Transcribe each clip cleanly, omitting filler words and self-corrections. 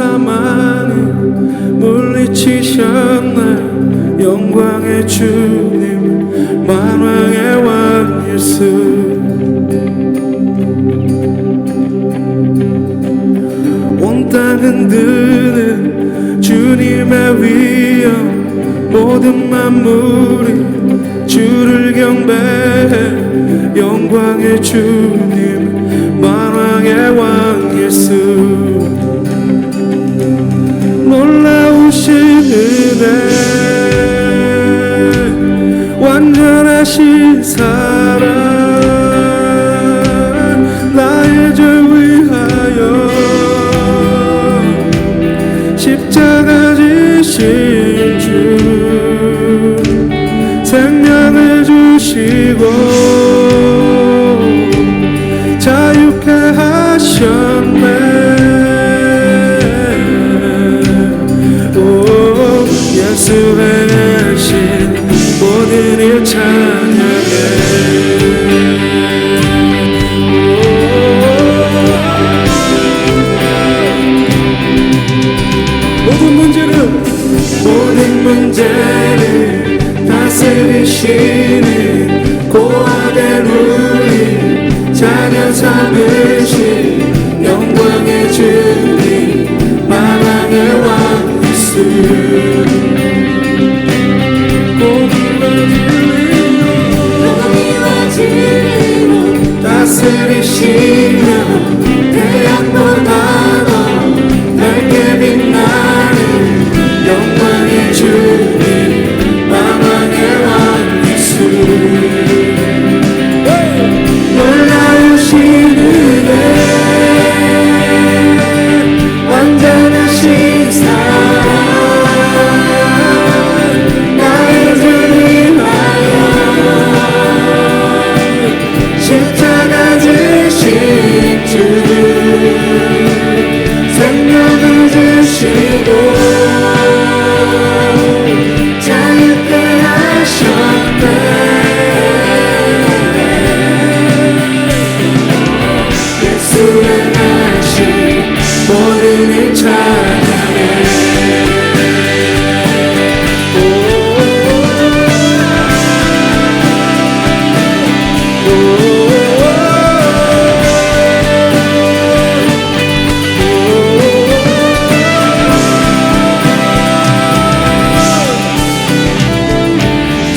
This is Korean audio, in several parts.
사망을 물리치셨나요? 영광의 주님, 만왕의 왕 예수. 온 땅 흔드는 주님의 위엄, 모든 만물이 주를 경배해. 영광의 주님, 만왕의 왕 예수. 놀라우신 은혜, 완전하신 사랑, 나의 죄 위하여 십자가 지신 주, 생명을 주시고 자유케 하셨네. 오, 예수의 대신 모든 일 찬양해. 모든 문제를 다스리시는 고아된 우리 자녀 삼으신 영광의 주님, 만왕의 왕 예수. 공의와 진리로 다스리시며 태양보다 더 넓게 빛나는 영광의 주님, 만왕의 왕 예수. 놀라우신 은혜, 완전하신 사랑, 나의 죄 위하여 십자가 지신 주, 생명을 주시고 모든 일 찬양해.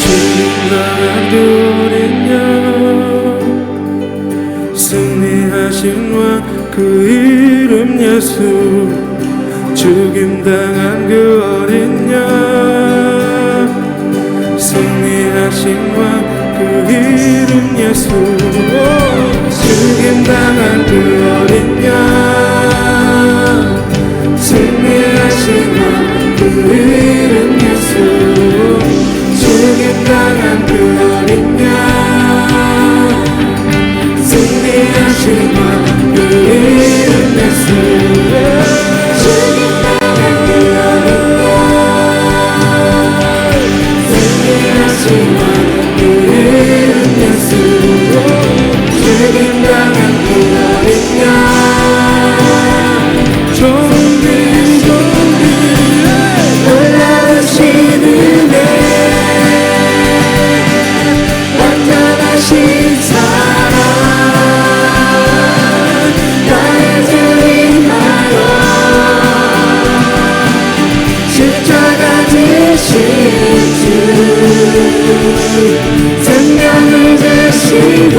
주님 나란 그 어린 양, 승리하신 왕 그 이름 예수. 죽임당한 그 어린 양, 승리하신 왕 그 이름 예수. 죽임당한 그 어린 양, 승리하신 왕 그 이름 예수. 죽임당한 그 어린 양, 승리하신 왕 그 이름 예수. 죽임당한 그 어린 양, 승리하신 왕 그 이름 예수. 죽임당한 그 어린 양, 종기 놀라우신 은혜, 완전하신 사랑, 나의 죄 위하여 십자가 지신 주, 생명을 주시고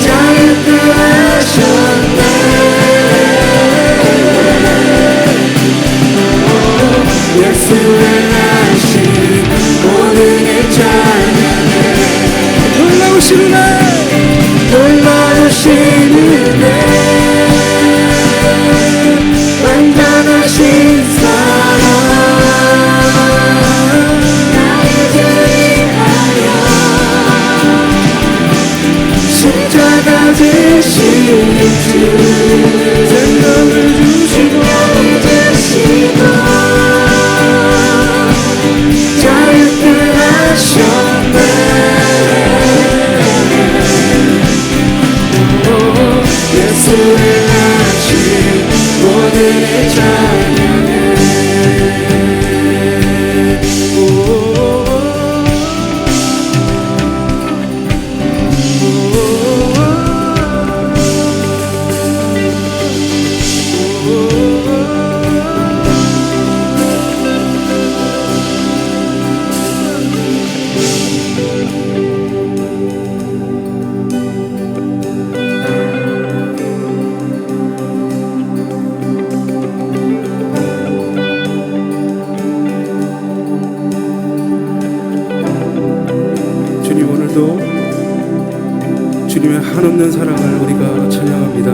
자유케 하셨네. 예수의 하신 모든 일 찬양해. 놀라우신 은혜, 놀라우신 은혜, 완전하신 사랑, 나의 오늘을 찬양해. 주님, 오늘도 주님의 한없는 사랑을 우리가 찬양합니다.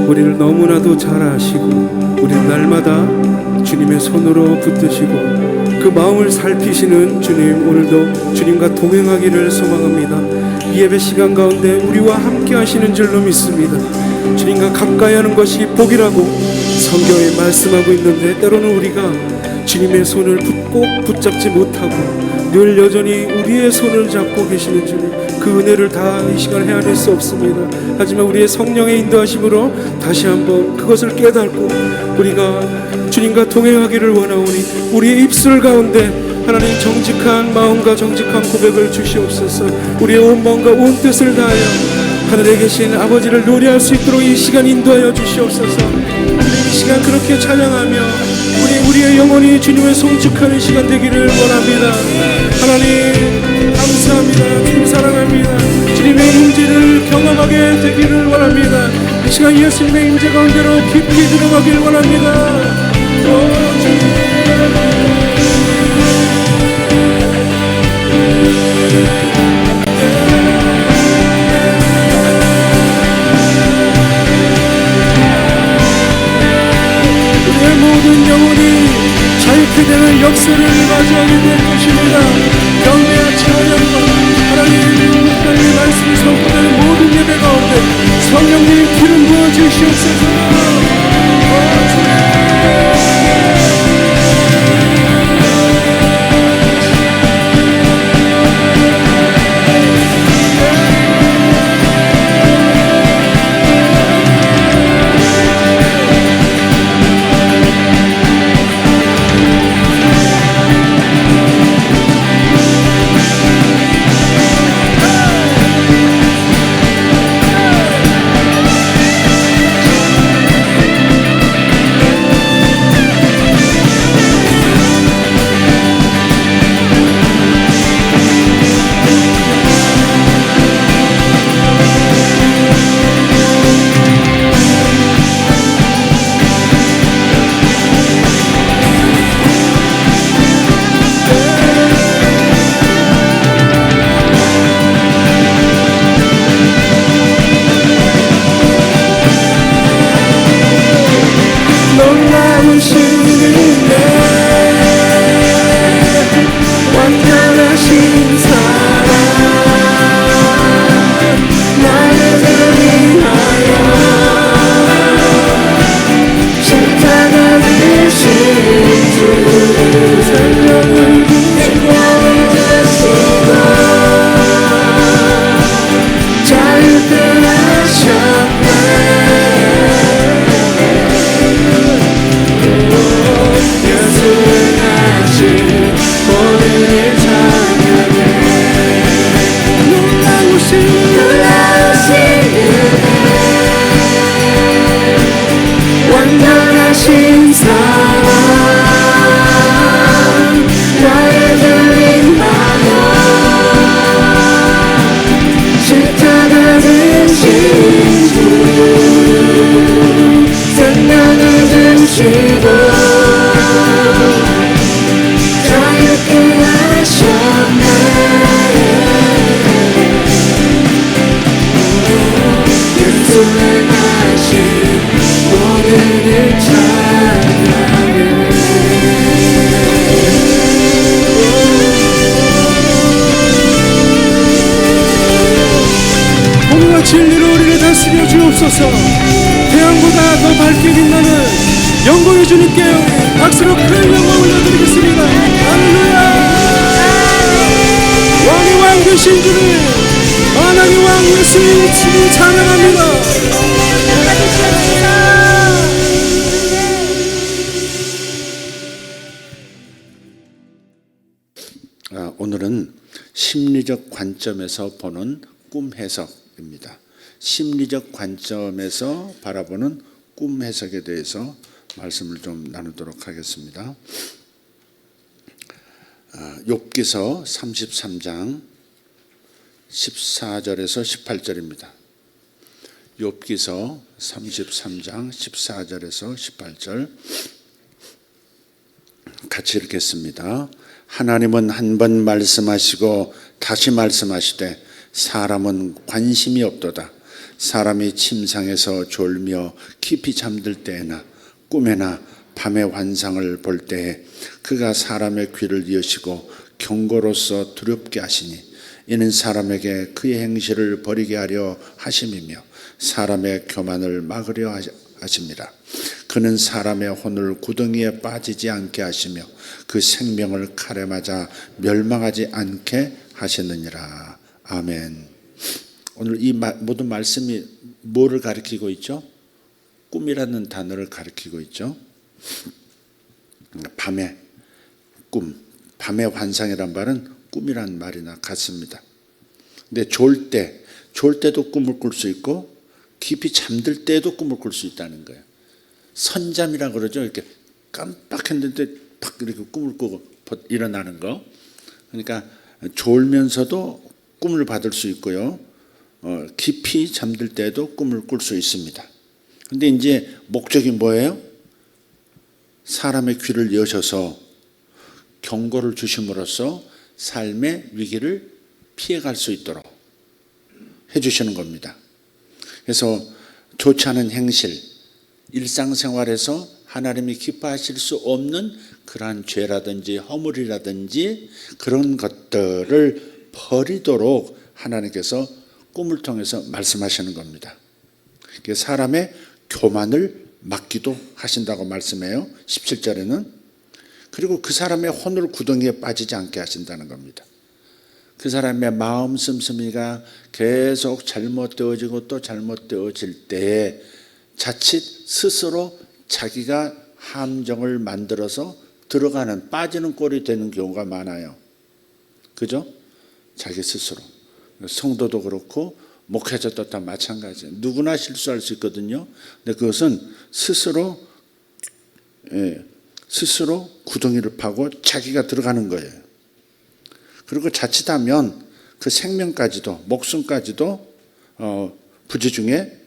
우리를 너무나도 잘 아시고 우리를 날마다 주님의 손으로 붙드시고 그 마음을 살피시는 주님, 오늘도 주님과 동행하기를 소망합니다. 이 예배 시간 가운데 우리와 함께 하시는 줄로 믿습니다. 주님과 가까이 하는 것이 복이라고 성경에 말씀하고 있는데, 때로는 우리가 주님의 손을 꼭 붙잡지 못하고 늘 여전히 우리의 손을 잡고 계시는 주님, 그 은혜를 다 이 시간 헤아릴 수 없습니다. 하지만 우리의 성령의 인도하심으로 다시 한번 그것을 깨닫고 우리가 주님과 동행하기를 원하오니 우리의 입술 가운데 하나님 정직한 마음과 정직한 고백을 주시옵소서. 우리의 온 마음과 온 뜻을 다하여 하늘에 계신 아버지를 노래할 수 있도록 이 시간 인도하여 주시옵소서. 이 시간 그렇게 찬양하며 우리의 영혼이 주님을 송축하는 시간 되기를 원합니다. 하나님 감사합니다. 주님 사랑합니다. 주님의 임재를 경험하게 되기를 원합니다. 이 시간 예수님의 임재 가운데로 깊이 들어가길 원합니다. 우리의 모든 영혼이 자유케 되는 역사를 맞이하게 될 것입니다. 경배와 찬양과 하나님의 말씀이 선포되는 모든 예배 가운데 성령님 기름 부어 주시옵소서. 진리로 우리를 다스려 주옵소서. 태양보다 더 밝게 빛나는 영광의 주님께 박수로 큰 영광을 올려드리겠습니다. 할렐루야. 왕의 왕 되신 주를, 만왕의 왕 예수님 찬양합니다. 심리적 관점에서 보는 꿈 해석입니다. 심리적 관점에서 바라보는 꿈 해석에 대해서 말씀을 좀 나누도록 하겠습니다. 욥기서 33장 14절에서 18절입니다. 욥기서 33장 14절에서 18절 같이 읽겠습니다. 하나님은 한 번 말씀하시고 다시 말씀하시되 사람은 관심이 없도다. 사람이 침상에서 졸며 깊이 잠들 때에나 꿈에나 밤의 환상을 볼 때에 그가 사람의 귀를 여시고 경고로서 두렵게 하시니 이는 사람에게 그의 행실을 버리게 하려 하심이며 사람의 교만을 막으려 하심이라. 그는 사람의 혼을 구덩이에 빠지지 않게 하시며 그 생명을 칼에 맞아 멸망하지 않게 하시느니라. 아멘. 오늘 이 모든 말씀이 뭐를 가리키고 있죠? 꿈이라는 단어를 가리키고 있죠. 밤의 꿈, 밤의 환상이란 말은 꿈이란 말이나 같습니다. 근데 졸 때도 꿈을 꿀 수 있고 깊이 잠들 때도 꿈을 꿀 수 있다는 거예요. 선잠이라 그러죠. 이렇게 깜빡했는데 팍 이렇게 꿈을 꾸고 일어나는 거. 그러니까 졸면서도 꿈을 받을 수 있고요. 깊이 잠들 때도 꿈을 꿀 수 있습니다. 근데 이제 목적이 뭐예요? 사람의 귀를 여셔서 경고를 주심으로써 삶의 위기를 피해갈 수 있도록 해주시는 겁니다. 그래서 좋지 않은 행실, 일상생활에서 하나님이 기뻐하실 수 없는 그러한 죄라든지 허물이라든지 그런 것들을 버리도록 하나님께서 꿈을 통해서 말씀하시는 겁니다. 사람의 교만을 막기도 하신다고 말씀해요. 17절에는. 그리고 그 사람의 혼을 구덩이에 빠지지 않게 하신다는 겁니다. 그 사람의 마음 씀씀이가 계속 잘못되어지고 또 잘못되어질 때 자칫 스스로 자기가 함정을 만들어서 들어가는 빠지는 꼴이 되는 경우가 많아요. 그죠? 자기 스스로. 성도도 그렇고 목회자도 다 마찬가지예요. 누구나 실수할 수 있거든요. 근데 그것은 스스로 구덩이를 파고 자기가 들어가는 거예요. 그리고 자칫하면 그 생명까지도 목숨까지도 부지중에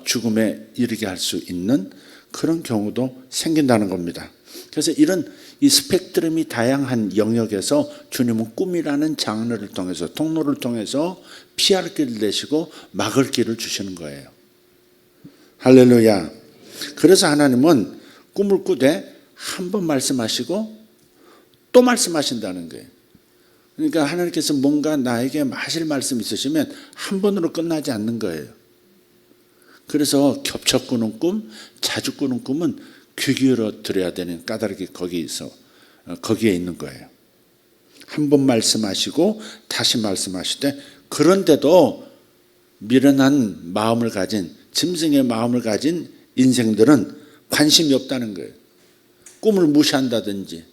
죽음에 이르게 할 수 있는 그런 경우도 생긴다는 겁니다. 그래서 이런 이 스펙트럼이 다양한 영역에서 주님은 꿈이라는 장르를 통해서 통로를 통해서 피할 길을 내시고 막을 길을 주시는 거예요. 할렐루야. 그래서 하나님은 꿈을 꾸되 한 번 말씀하시고 또 말씀하신다는 거예요. 그러니까 하나님께서 뭔가 나에게 하실 말씀이 있으시면 한 번으로 끝나지 않는 거예요. 그래서 겹쳐 꾸는 꿈, 자주 꾸는 꿈은 귀 기울여 드려야 되는 까닭이 거기에 있는 거예요. 한 번 말씀하시고 다시 말씀하시되 그런데도 미련한 마음을 가진 짐승의 마음을 가진 인생들은 관심이 없다는 거예요. 꿈을 무시한다든지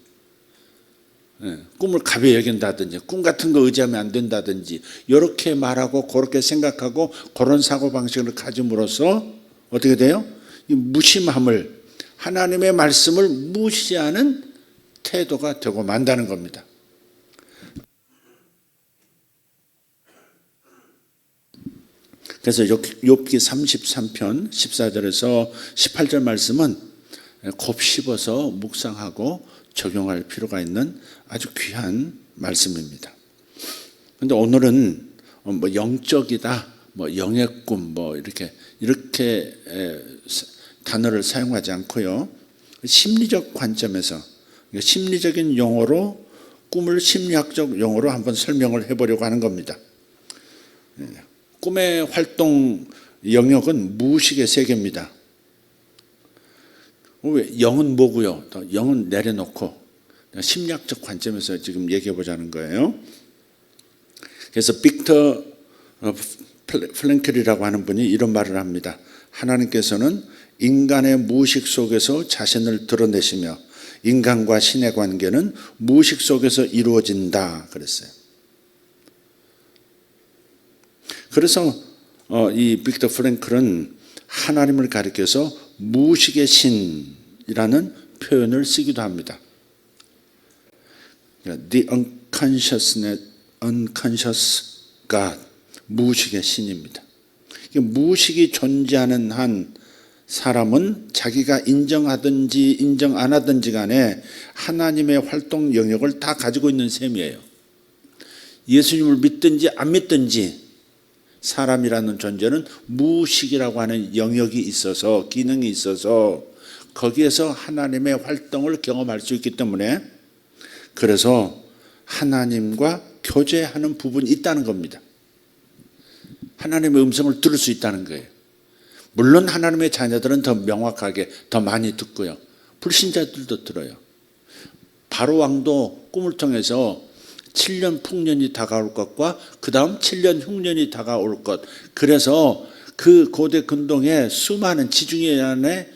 꿈을 가벼이 여긴다든지 꿈 같은 거 의지하면 안 된다든지 이렇게 말하고 그렇게 생각하고 그런 사고방식을 가짐으로써 어떻게 돼요? 이 무심함을 하나님의 말씀을 무시하는 태도가 되고 만다는 겁니다. 그래서 욥기 33편 14절에서 18절 말씀은 곱씹어서 묵상하고 적용할 필요가 있는 아주 귀한 말씀입니다. 그런데 오늘은 뭐 영적이다, 뭐 영의 꿈, 뭐 이렇게 단어를 사용하지 않고요. 심리적 관점에서 심리적인 용어로 꿈을 심리학적 용어로 한번 설명을 해보려고 하는 겁니다. 꿈의 활동 영역은 무의식의 세계입니다. 영은 뭐고요? 영은 내려놓고 심리학적 관점에서 지금 얘기해 보자는 거예요. 그래서 빅터 플랭클이라고 하는 분이 이런 말을 합니다. 하나님께서는 인간의 무의식 속에서 자신을 드러내시며 인간과 신의 관계는 무의식 속에서 이루어진다 그랬어요. 그래서 이 빅터 프랭클은 하나님을 가리켜서 무의식의 신이라는 표현을 쓰기도 합니다. The unconscious God, 무의식의 신입니다. 무의식이 존재하는 한 사람은 자기가 인정하든지 인정 안 하든지 간에 하나님의 활동 영역을 다 가지고 있는 셈이에요. 예수님을 믿든지 안 믿든지 사람이라는 존재는 무의식이라고 하는 영역이 있어서, 기능이 있어서 거기에서 하나님의 활동을 경험할 수 있기 때문에, 그래서 하나님과 교제하는 부분이 있다는 겁니다. 하나님의 음성을 들을 수 있다는 거예요. 물론 하나님의 자녀들은 더 명확하게 더 많이 듣고요. 불신자들도 들어요. 바로 왕도 꿈을 통해서 7년 풍년이 다가올 것과 그 다음 7년 흉년이 다가올 것, 그래서 그 고대 근동에 수많은 지중해 안에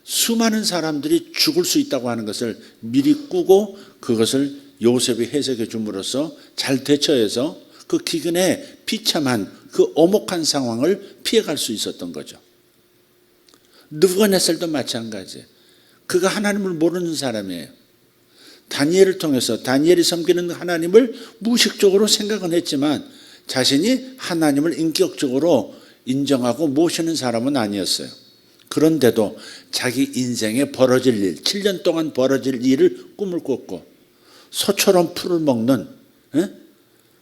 수많은 사람들이 죽을 수 있다고 하는 것을 미리 꾸고 그것을 요셉이 해석해 줌으로써 잘 대처해서 그 기근에 비참한 그 오목한 상황을 피해갈 수 있었던 거죠. 느부갓네살도 마찬가지예요. 그가 하나님을 모르는 사람이에요. 다니엘을 통해서 다니엘이 섬기는 하나님을 무의식적으로 생각은 했지만 자신이 하나님을 인격적으로 인정하고 모시는 사람은 아니었어요. 그런데도 자기 인생에 벌어질 일, 7년 동안 벌어질 일을 꿈을 꿨고 소처럼 풀을 먹는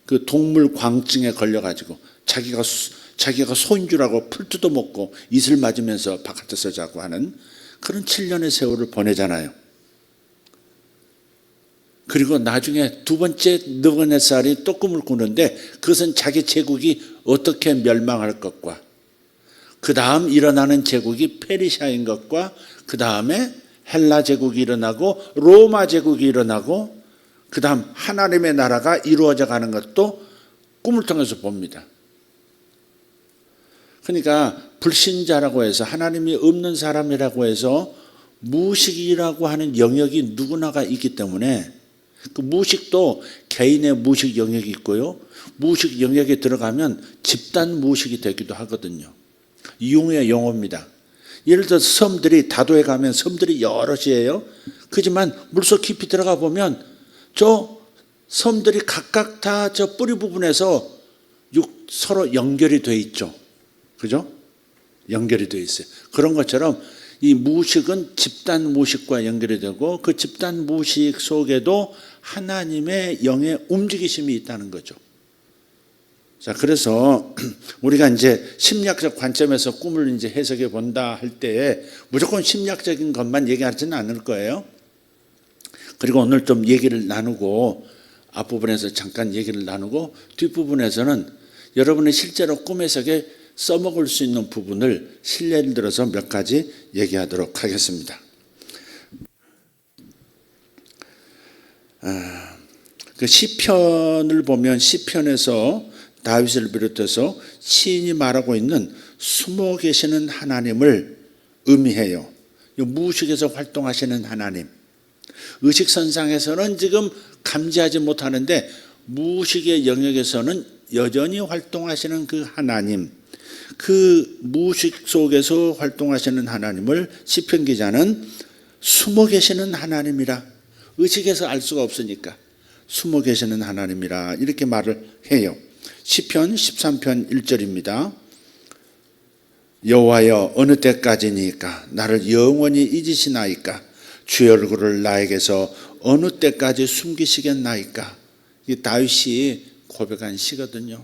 그 동물 광증에 걸려가지고 자기가 소인 줄 알고 풀 뜯어먹고 이슬 맞으면서 바깥에서 자고 하는 그런 7년의 세월을 보내잖아요. 그리고 나중에 두 번째 느부갓네살이 또 꿈을 꾸는데 그것은 자기 제국이 어떻게 멸망할 것과 그 다음 일어나는 제국이 페르시아인 것과 그 다음에 헬라 제국이 일어나고 로마 제국이 일어나고 그 다음 하나님의 나라가 이루어져 가는 것도 꿈을 통해서 봅니다. 그러니까 불신자라고 해서 하나님이 없는 사람이라고 해서 무의식이라고 하는 영역이 누구나가 있기 때문에 그 무의식도 개인의 무의식 영역이 있고요. 무의식 영역에 들어가면 집단 무의식이 되기도 하거든요. 융의 용어입니다. 예를 들어서 섬들이 다도에 가면 섬들이 여럿이에요. 그렇지만 물속 깊이 들어가 보면 저 섬들이 각각 다 저 뿌리 부분에서 서로 연결이 돼 있죠. 그죠? 연결이 돼 있어요. 그런 것처럼 이 무의식은 집단 무의식과 연결이 되고 그 집단 무의식 속에도 하나님의 영의 움직이심이 있다는 거죠. 자, 그래서 우리가 이제 심리학적 관점에서 꿈을 이제 해석해 본다 할 때에 무조건 심리학적인 것만 얘기하지는 않을 거예요. 그리고 오늘 좀 얘기를 나누고 앞부분에서 잠깐 얘기를 나누고 뒷부분에서는 여러분이 실제로 꿈 해석에 써먹을 수 있는 부분을 실례를 들어서 몇 가지 얘기하도록 하겠습니다. 그 시편을 보면 시편에서 다윗을 비롯해서 시인이 말하고 있는 숨어 계시는 하나님을 의미해요. 무의식에서 활동하시는 하나님. 의식선상에서는 지금 감지하지 못하는데 무의식의 영역에서는 여전히 활동하시는 그 하나님, 그 무의식 속에서 활동하시는 하나님을 시편 기자는 숨어 계시는 하나님이라, 의식에서 알 수가 없으니까 숨어 계시는 하나님이라 이렇게 말을 해요. 시편 13편 1절입니다. 여호와여 어느 때까지니까 나를 영원히 잊으시나이까 주의 얼굴을 나에게서 어느 때까지 숨기시겠나이까. 이 다윗이 고백한 시거든요.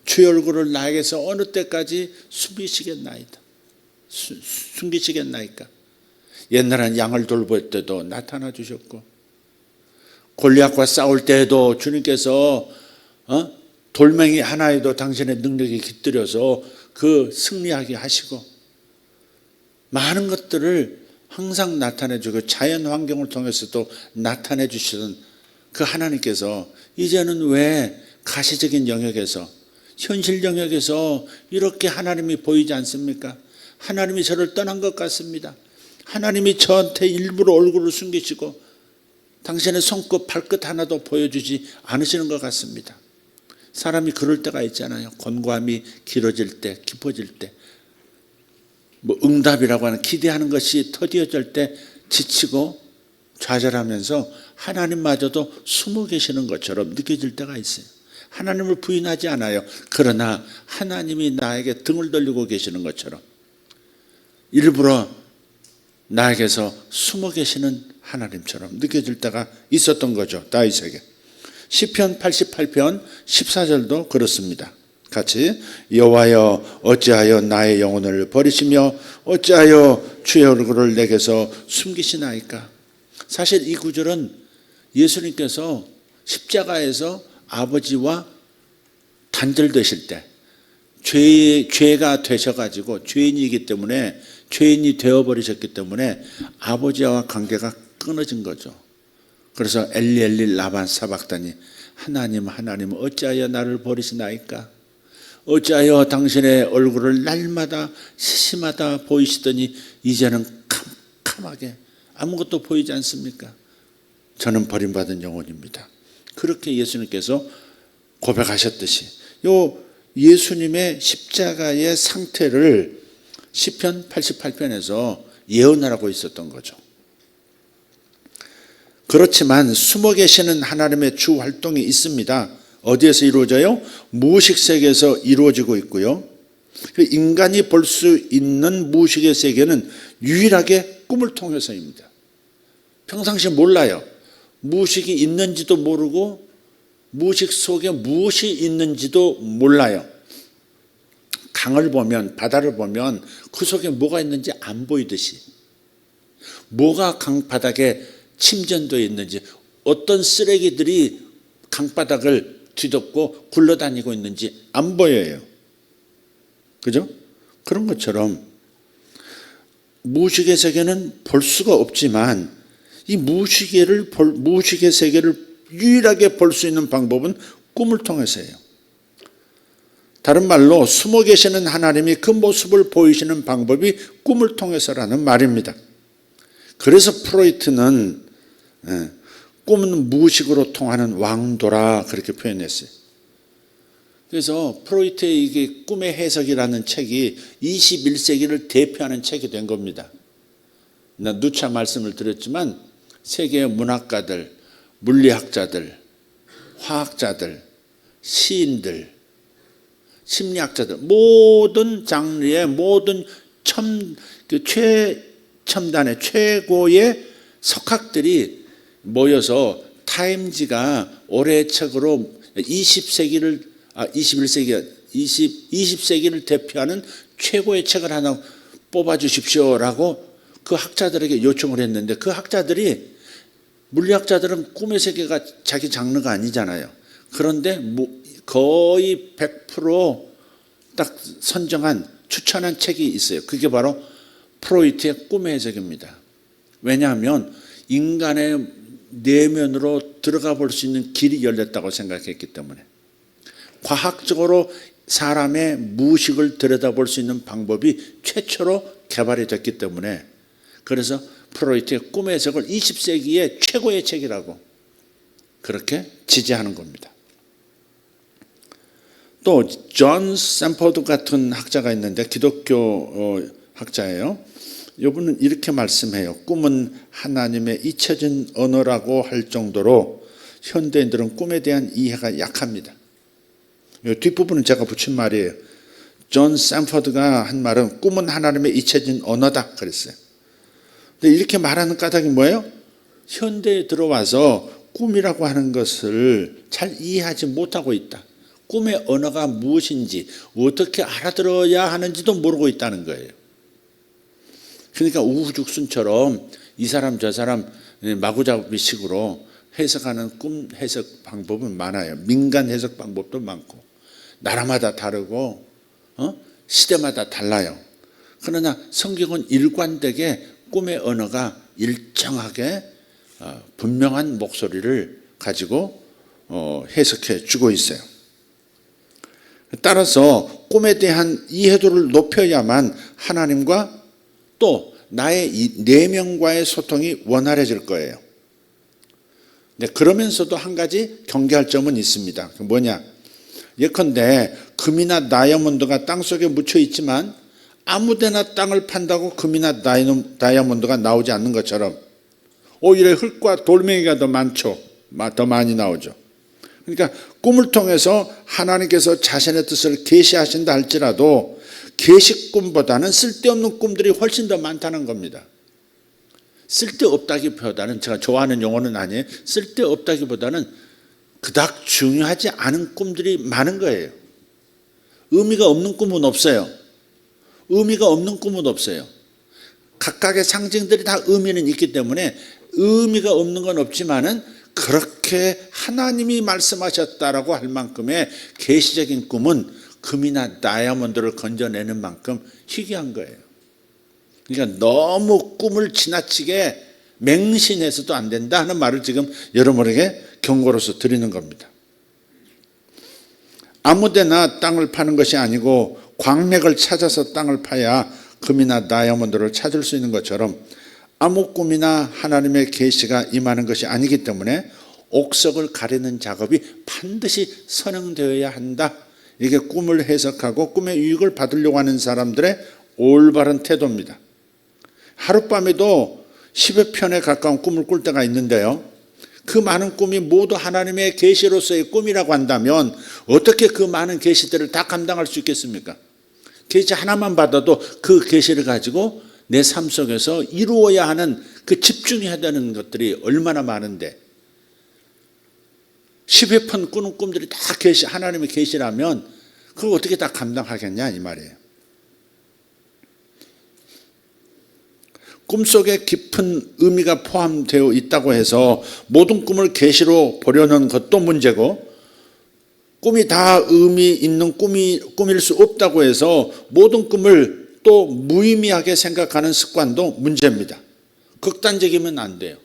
주의 얼굴을 나에게서 어느 때까지 숨기시겠나이다. 숨기시겠나이까. 옛날엔 양을 돌볼 때도 나타나 주셨고 골리앗과 싸울 때에도 주님께서 돌멩이 하나에도 당신의 능력이 깃들여서 그 승리하게 하시고 많은 것들을 항상 나타내 주고 자연 환경을 통해서도 나타내 주시던 그 하나님께서 이제는 왜 가시적인 영역에서 현실 영역에서 이렇게 하나님이 보이지 않습니까? 하나님이 저를 떠난 것 같습니다. 하나님이 저한테 일부러 얼굴을 숨기시고 당신의 손끝 발끝 하나도 보여주지 않으시는 것 같습니다. 사람이 그럴 때가 있잖아요. 권고함이 길어질 때, 깊어질 때, 뭐 응답이라고 하는 기대하는 것이 더디어질 때 지치고 좌절하면서 하나님마저도 숨어 계시는 것처럼 느껴질 때가 있어요. 하나님을 부인하지 않아요. 그러나 하나님이 나에게 등을 돌리고 계시는 것처럼 일부러 나에게서 숨어 계시는 하나님처럼 느껴질 때가 있었던 거죠. 다윗에게. 시편 88편 14절도 그렇습니다. 같이 여호와여 어찌하여 나의 영혼을 버리시며 어찌하여 주의 얼굴을 내게서 숨기시나이까. 사실 이 구절은 예수님께서 십자가에서 아버지와 단절되실 때 죄가 되셔가지고 죄인이기 때문에 죄인이 되어버리셨기 때문에 아버지와 관계가 끊어진 거죠. 그래서 엘리 엘리 라반 사박다니 하나님 어찌하여 나를 버리시나이까. 어찌하여 당신의 얼굴을 날마다 시시마다 보이시더니 이제는 캄캄하게 아무것도 보이지 않습니까? 저는 버림받은 영혼입니다. 그렇게 예수님께서 고백하셨듯이 요 예수님의 십자가의 상태를 시편 88편에서 예언하라고 있었던 거죠. 그렇지만 숨어 계시는 하나님의 주 활동이 있습니다. 어디에서 이루어져요? 무의식 세계에서 이루어지고 있고요. 인간이 볼 수 있는 무의식의 세계는 유일하게 꿈을 통해서입니다. 평상시에 몰라요. 무의식이 있는지도 모르고 무의식 속에 무엇이 있는지도 몰라요. 강을 보면, 바다를 보면 그 속에 뭐가 있는지 안 보이듯이, 뭐가 강바닥에 침전되어 있는지, 어떤 쓰레기들이 강바닥을 뒤덮고 굴러다니고 있는지 안 보여요. 그죠? 그런 것처럼 무의식의 세계는 볼 수가 없지만 이 무의식의 세계를 유일하게 볼 수 있는 방법은 꿈을 통해서예요. 다른 말로 숨어 계시는 하나님이 그 모습을 보이시는 방법이 꿈을 통해서라는 말입니다. 그래서 프로이트는 꿈은 무의식으로 통하는 왕도라 그렇게 표현했어요. 그래서 프로이트의 이게 꿈의 해석이라는 책이 21세기를 대표하는 책이 된 겁니다. 누차 말씀을 드렸지만 세계의 문학가들, 물리학자들, 화학자들, 시인들, 심리학자들, 모든 장르의 모든 최첨단의 최고의 석학들이 모여서 타임지가 올해의 책으로 20세기를 대표하는 최고의 책을 하나 뽑아주십시오라고 그 학자들에게 요청을 했는데, 그 학자들이, 물리학자들은 꿈의 세계가 자기 장르가 아니잖아요. 그런데 거의 100% 선정한 추천한 책이 있어요. 그게 바로 프로이트의 꿈의 해석입니다. 왜냐하면 인간의 내면으로 들어가 볼 수 있는 길이 열렸다고 생각했기 때문에, 과학적으로 사람의 무의식을 들여다볼 수 있는 방법이 최초로 개발이 됐기 때문에, 그래서 프로이트의 꿈의 해석을 20세기의 최고의 책이라고 그렇게 지지하는 겁니다. 또 존 샘퍼드 같은 학자가 있는데, 기독교 학자예요. 이분은 이렇게 말씀해요. 꿈은 하나님의 잊혀진 언어라고 할 정도로 현대인들은 꿈에 대한 이해가 약합니다. 이 뒷부분은 제가 붙인 말이에요. 존 샘퍼드가 한 말은 꿈은 하나님의 잊혀진 언어다 그랬어요. 근데 이렇게 말하는 까닭이 뭐예요? 현대에 들어와서 꿈이라고 하는 것을 잘 이해하지 못하고 있다. 꿈의 언어가 무엇인지, 어떻게 알아들어야 하는지도 모르고 있다는 거예요. 그러니까 우후죽순처럼 이 사람 저 사람 마구잡이식으로 해석하는 꿈 해석 방법은 많아요. 민간 해석 방법도 많고, 나라마다 다르고 시대마다 달라요. 그러나 성경은 일관되게 꿈의 언어가 일정하게 분명한 목소리를 가지고 해석해 주고 있어요. 따라서 꿈에 대한 이해도를 높여야만 하나님과 또 나의 내면과의 소통이 원활해질 거예요. 네, 그러면서도 한 가지 경계할 점은 있습니다. 뭐냐? 예컨대 금이나 다이아몬드가 땅속에 묻혀 있지만 아무데나 땅을 판다고 금이나 다이아몬드가 나오지 않는 것처럼 오히려 흙과 돌멩이가 더 많죠. 더 많이 나오죠. 그러니까 꿈을 통해서 하나님께서 자신의 뜻을 계시하신다 할지라도 계시꿈보다는 쓸데없는 꿈들이 훨씬 더 많다는 겁니다. 쓸데없다기보다는, 제가 좋아하는 용어는 아니에요. 쓸데없다기보다는 그닥 중요하지 않은 꿈들이 많은 거예요. 의미가 없는 꿈은 없어요. 의미가 없는 꿈은 없어요. 각각의 상징들이 다 의미는 있기 때문에 의미가 없는 건 없지만은 그렇게 하나님이 말씀하셨다라고 할 만큼의 계시적인 꿈은 금이나 다이아몬드를 건져내는 만큼 희귀한 거예요. 그러니까 너무 꿈을 지나치게 맹신해서도 안 된다 하는 말을 지금 여러분에게 경고로서 드리는 겁니다. 아무데나 땅을 파는 것이 아니고 광맥을 찾아서 땅을 파야 금이나 다이아몬드를 찾을 수 있는 것처럼 아무 꿈이나 하나님의 계시가 임하는 것이 아니기 때문에 옥석을 가리는 작업이 반드시 선행되어야 한다. 이게 꿈을 해석하고 꿈의 유익을 받으려고 하는 사람들의 올바른 태도입니다. 하룻밤에도 10여 편에 가까운 꿈을 꿀 때가 있는데요. 그 많은 꿈이 모두 하나님의 계시로서의 꿈이라고 한다면 어떻게 그 많은 계시들을 다 감당할 수 있겠습니까? 계시 하나만 받아도 그 계시를 가지고 내 삶 속에서 이루어야 하는 그 집중해야 되는 것들이 얼마나 많은데 10여 편 꾸는 꿈들이 다 계시, 하나님의 계시라면 그걸 어떻게 다 감당하겠냐 이 말이에요. 꿈속에 깊은 의미가 포함되어 있다고 해서 모든 꿈을 계시로 보려는 것도 문제고, 꿈이 다 의미 있는 꿈일 수 없다고 해서 모든 꿈을 또 무의미하게 생각하는 습관도 문제입니다. 극단적이면 안 돼요.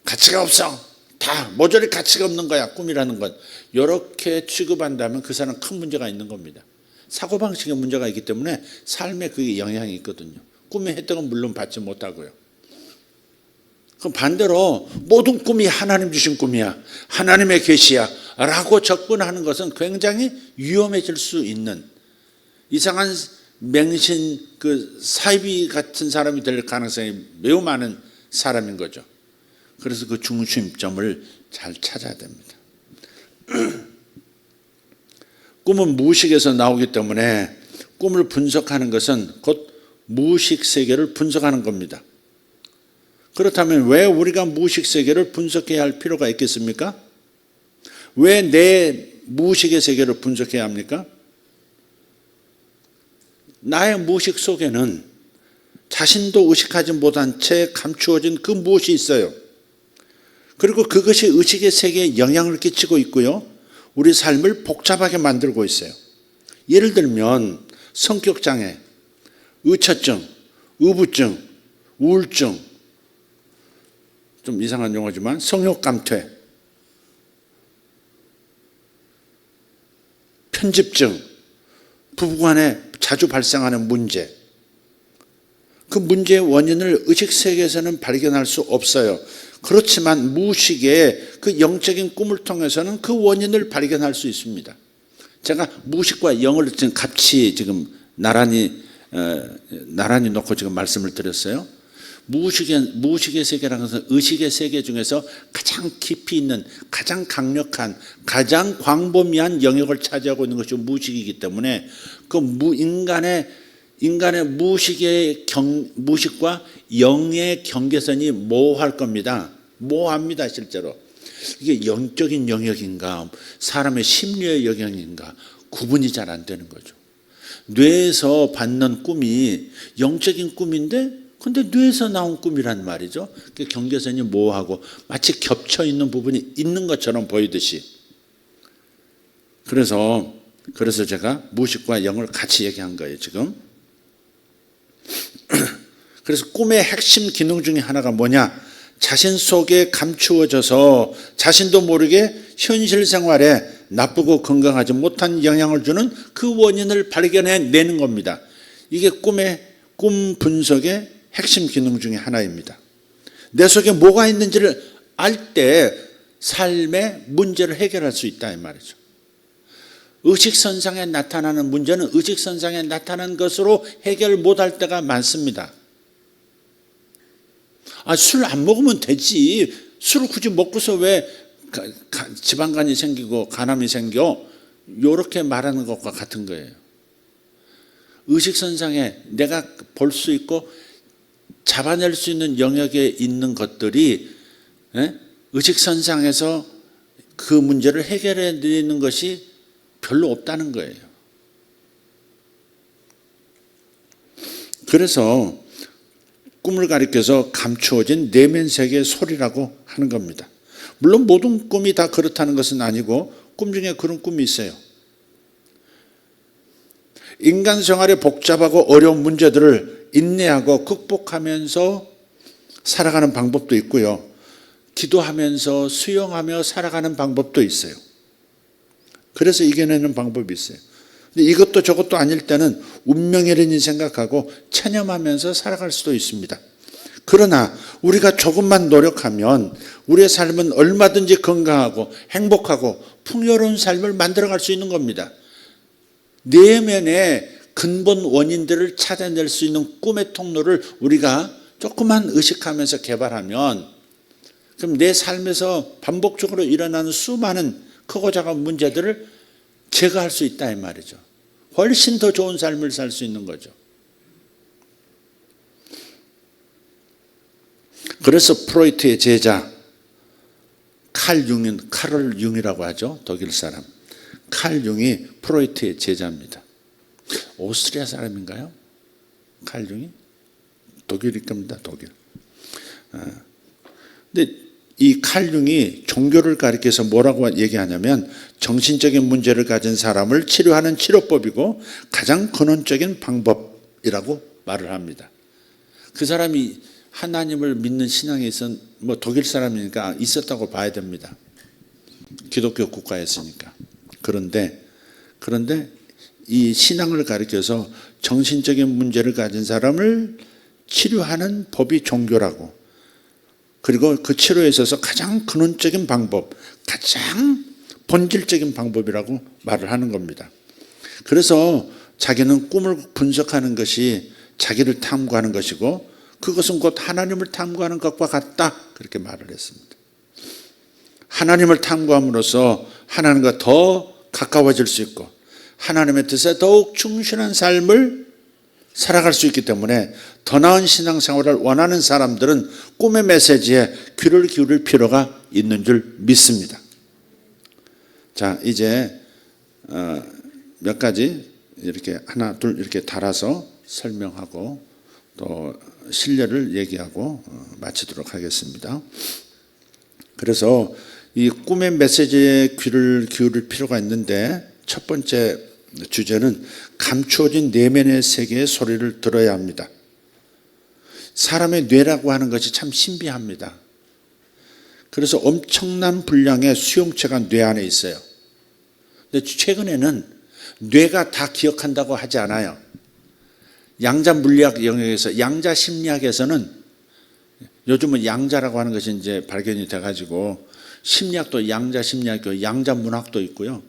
가치가 없어. 다 모조리 가치가 없는 거야 꿈이라는 건. 이렇게 취급한다면 그 사람은 큰 문제가 있는 겁니다. 사고방식에 문제가 있기 때문에 삶에 그게 영향이 있거든요. 꿈의 혜택은 물론 받지 못하고요. 그럼 반대로 모든 꿈이 하나님 주신 꿈이야, 하나님의 계시야 라고 접근하는 것은 굉장히 위험해질 수 있는, 이상한 맹신 사이비 같은 사람이 될 가능성이 매우 많은 사람인 거죠. 그래서 그 중심점을 잘 찾아야 됩니다. 꿈은 무의식에서 나오기 때문에 꿈을 분석하는 것은 곧 무의식 세계를 분석하는 겁니다. 그렇다면 왜 우리가 무의식 세계를 분석해야 할 필요가 있겠습니까? 왜 내 무의식의 세계를 분석해야 합니까? 나의 무의식 속에는 자신도 의식하지 못한 채 감추어진 그 무엇이 있어요. 그리고 그것이 의식의 세계에 영향을 끼치고 있고요, 우리 삶을 복잡하게 만들고 있어요. 예를 들면 성격장애, 의처증, 의부증, 우울증, 좀 이상한 용어지만 성욕감퇴, 편집증, 부부간에 자주 발생하는 문제, 그 문제의 원인을 의식세계에서는 발견할 수 없어요. 그렇지만 무의식의 그 영적인 꿈을 통해서는 그 원인을 발견할 수 있습니다. 제가 무의식과 영을 지금 같이 지금 나란히 놓고 지금 말씀을 드렸어요. 무의식의 세계라는 것은 의식의 세계 중에서 가장 깊이 있는, 가장 강력한, 가장 광범위한 영역을 차지하고 있는 것이 무의식이기 때문에 그 인간의 무의식과 영의 경계선이 모호할 겁니다. 모호합니다, 실제로. 이게 영적인 영역인가, 사람의 심리의 영역인가 구분이 잘 안 되는 거죠. 뇌에서 받는 꿈이 영적인 꿈인데 근데 뇌에서 나온 꿈이란 말이죠. 그 경계선이 모호하고 마치 겹쳐 있는 부분이 있는 것처럼 보이듯이. 그래서 제가 무의식과 영을 같이 얘기한 거예요, 지금. 그래서 꿈의 핵심 기능 중에 하나가 뭐냐? 자신 속에 감추어져서 자신도 모르게 현실 생활에 나쁘고 건강하지 못한 영향을 주는 그 원인을 발견해내는 겁니다. 이게 꿈 분석의 핵심 기능 중에 하나입니다. 내 속에 뭐가 있는지를 알 때 삶의 문제를 해결할 수 있다 이 말이죠. 의식선상에 나타나는 문제는 의식선상에 나타난 것으로 해결 못할 때가 많습니다. 술 안 먹으면 되지. 술을 굳이 먹고서 왜 지방간이 생기고 간암이 생겨? 이렇게 말하는 것과 같은 거예요. 의식선상에 내가 볼 수 있고 잡아낼 수 있는 영역에 있는 것들이 의식선상에서 그 문제를 해결해 드리는 것이 별로 없다는 거예요. 그래서 꿈을 가리켜서 감추어진 내면 세계의 소리라고 하는 겁니다. 물론 모든 꿈이 다 그렇다는 것은 아니고 꿈 중에 그런 꿈이 있어요. 인간 생활의 복잡하고 어려운 문제들을 인내하고 극복하면서 살아가는 방법도 있고요. 기도하면서 수용하며 살아가는 방법도 있어요. 그래서 이겨내는 방법이 있어요. 근데 이것도 저것도 아닐 때는 운명이라니 생각하고 체념하면서 살아갈 수도 있습니다. 그러나 우리가 조금만 노력하면 우리의 삶은 얼마든지 건강하고 행복하고 풍요로운 삶을 만들어갈 수 있는 겁니다. 내면의 근본 원인들을 찾아낼 수 있는 꿈의 통로를 우리가 조금만 의식하면서 개발하면 그럼 내 삶에서 반복적으로 일어나는 수많은 크고 작은 문제들을 제거할 수 있다 이 말이죠. 훨씬 더 좋은 삶을 살 수 있는 거죠. 그래서 프로이트의 제자 칼 융이라고 하죠. 독일 사람. 칼 융이 프로이트의 제자입니다. 오스트리아 사람인가요? 칼 융이? 독일일 겁니다. 독일. 근데 이 칼 융이 종교를 가리켜서 뭐라고 얘기하냐면 정신적인 문제를 가진 사람을 치료하는 치료법이고 가장 근원적인 방법이라고 말을 합니다. 그 사람이 하나님을 믿는 신앙이 뭐 독일 사람이니까 있었다고 봐야 됩니다. 기독교 국가였으니까. 그런데 이 신앙을 가리켜서 정신적인 문제를 가진 사람을 치료하는 법이 종교라고. 그리고 그 치료에 있어서 가장 근원적인 방법, 가장 본질적인 방법이라고 말을 하는 겁니다. 그래서 자기는 꿈을 분석하는 것이 자기를 탐구하는 것이고 그것은 곧 하나님을 탐구하는 것과 같다. 그렇게 말을 했습니다. 하나님을 탐구함으로써 하나님과 더 가까워질 수 있고 하나님의 뜻에 더욱 충실한 삶을 살아갈 수 있기 때문에 더 나은 신앙생활을 원하는 사람들은 꿈의 메시지에 귀를 기울일 필요가 있는 줄 믿습니다. 자, 이제 몇 가지 이렇게 하나 둘 이렇게 달아서 설명하고 또 신뢰를 얘기하고 마치도록 하겠습니다. 그래서 이 꿈의 메시지에 귀를 기울일 필요가 있는데 첫 번째 주제는 감추어진 내면의 세계의 소리를 들어야 합니다. 사람의 뇌라고 하는 것이 참 신비합니다. 그래서 엄청난 분량의 수용체가 뇌 안에 있어요. 근데 최근에는 뇌가 다 기억한다고 하지 않아요. 양자 물리학 영역에서, 양자 심리학에서는 요즘은 양자라고 하는 것이 이제 발견이 돼가지고 심리학도 양자 심리학이고 양자 문학도 있고요.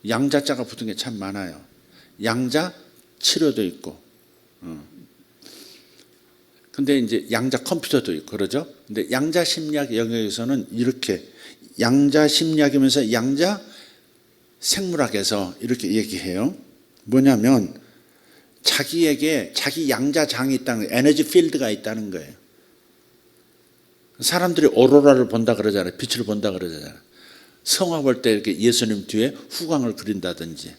양자자가 붙은 게 참 많아요. 양자 치료도 있고, 근데 이제 양자 컴퓨터도 있고 그러죠. 근데 양자 심리학 영역에서는 이렇게 양자 심리학이면서 양자 생물학에서 이렇게 얘기해요. 뭐냐면 자기에게 자기 양자장이 있다는 거예요. 에너지 필드가 있다는 거예요. 사람들이 오로라를 본다 그러잖아요. 빛을 본다 그러잖아요. 성화 볼 때 이렇게 예수님 뒤에 후광을 그린다든지,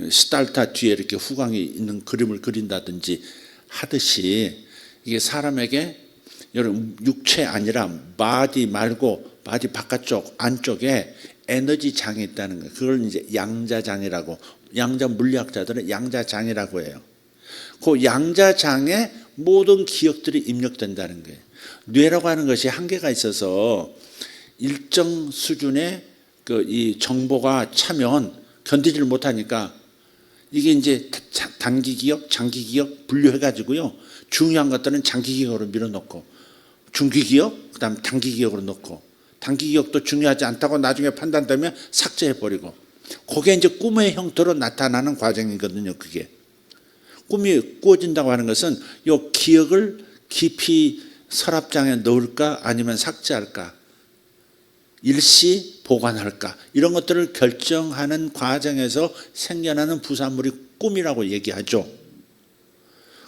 스탈타 뒤에 이렇게 후광이 있는 그림을 그린다든지 하듯이 이게 사람에게 여러분 육체 아니라 바디 말고 바디 바깥쪽 안쪽에 에너지 장이 있다는 거예요. 그걸 이제 양자장이라고, 양자 물리학자들은 양자장이라고 해요. 그 양자장에 모든 기억들이 입력된다는 거예요. 뇌라고 하는 것이 한계가 있어서 일정 수준의 이 정보가 차면 견디질 못하니까 이게 이제 단기 기억, 장기 기억 분류해가지고요. 중요한 것들은 장기 기억으로 밀어놓고 중기 기억, 그다음 단기 기억으로 놓고 단기 기억도 중요하지 않다고 나중에 판단되면 삭제해버리고, 그게 이제 꿈의 형태로 나타나는 과정이거든요. 그게 꿈이 꾸어진다고 하는 것은 이 기억을 깊이 서랍장에 넣을까 아니면 삭제할까, 일시 보관할까, 이런 것들을 결정하는 과정에서 생겨나는 부산물이 꿈이라고 얘기하죠.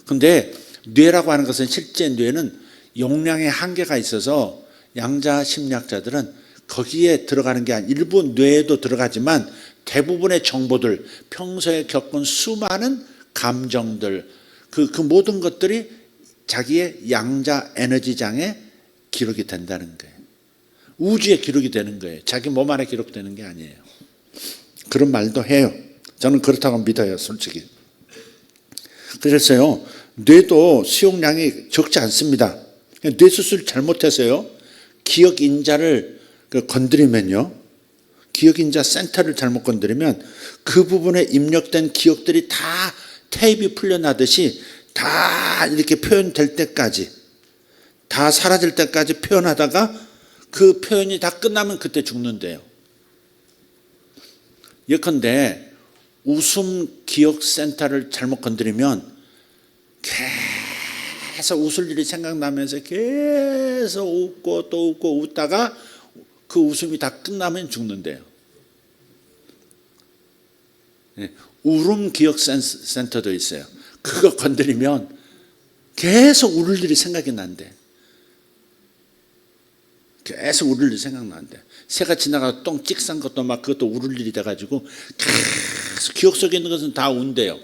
근데 뇌라고 하는 것은, 실제 뇌는 용량의 한계가 있어서 양자 심리학자들은 거기에 들어가는 게 아니라 일부 뇌에도 들어가지만 대부분의 정보들, 평소에 겪은 수많은 감정들, 그 모든 것들이 자기의 양자 에너지장에 기록이 된다는 거예요. 우주에 기록이 되는 거예요. 자기 몸 안에 기록되는 게 아니에요. 그런 말도 해요. 저는 그렇다고 믿어요, 솔직히. 그래서요, 뇌도 수용량이 적지 않습니다. 뇌 수술 잘못해서요, 기억 인자를 건드리면요, 기억 인자 센터를 잘못 건드리면 그 부분에 입력된 기억들이 다 테이프 풀려나듯이 다 이렇게 표현될 때까지, 다 사라질 때까지 표현하다가 그 표현이 다 끝나면 그때 죽는데요. 예컨대 웃음 기억 센터를 잘못 건드리면 계속 웃을 일이 생각나면서 계속 웃고 또 웃고 웃다가 그 웃음이 다 끝나면 죽는데요. 울음 기억 센터도 있어요. 그거 건드리면 계속 울을 일이 생각이 난대. 계속 울을 일이 생각나는데, 새가 지나가서 똥 찍싼 것도 막 그것도 울을 일이 돼가지고 계속 기억 속에 있는 것은 다 운대요.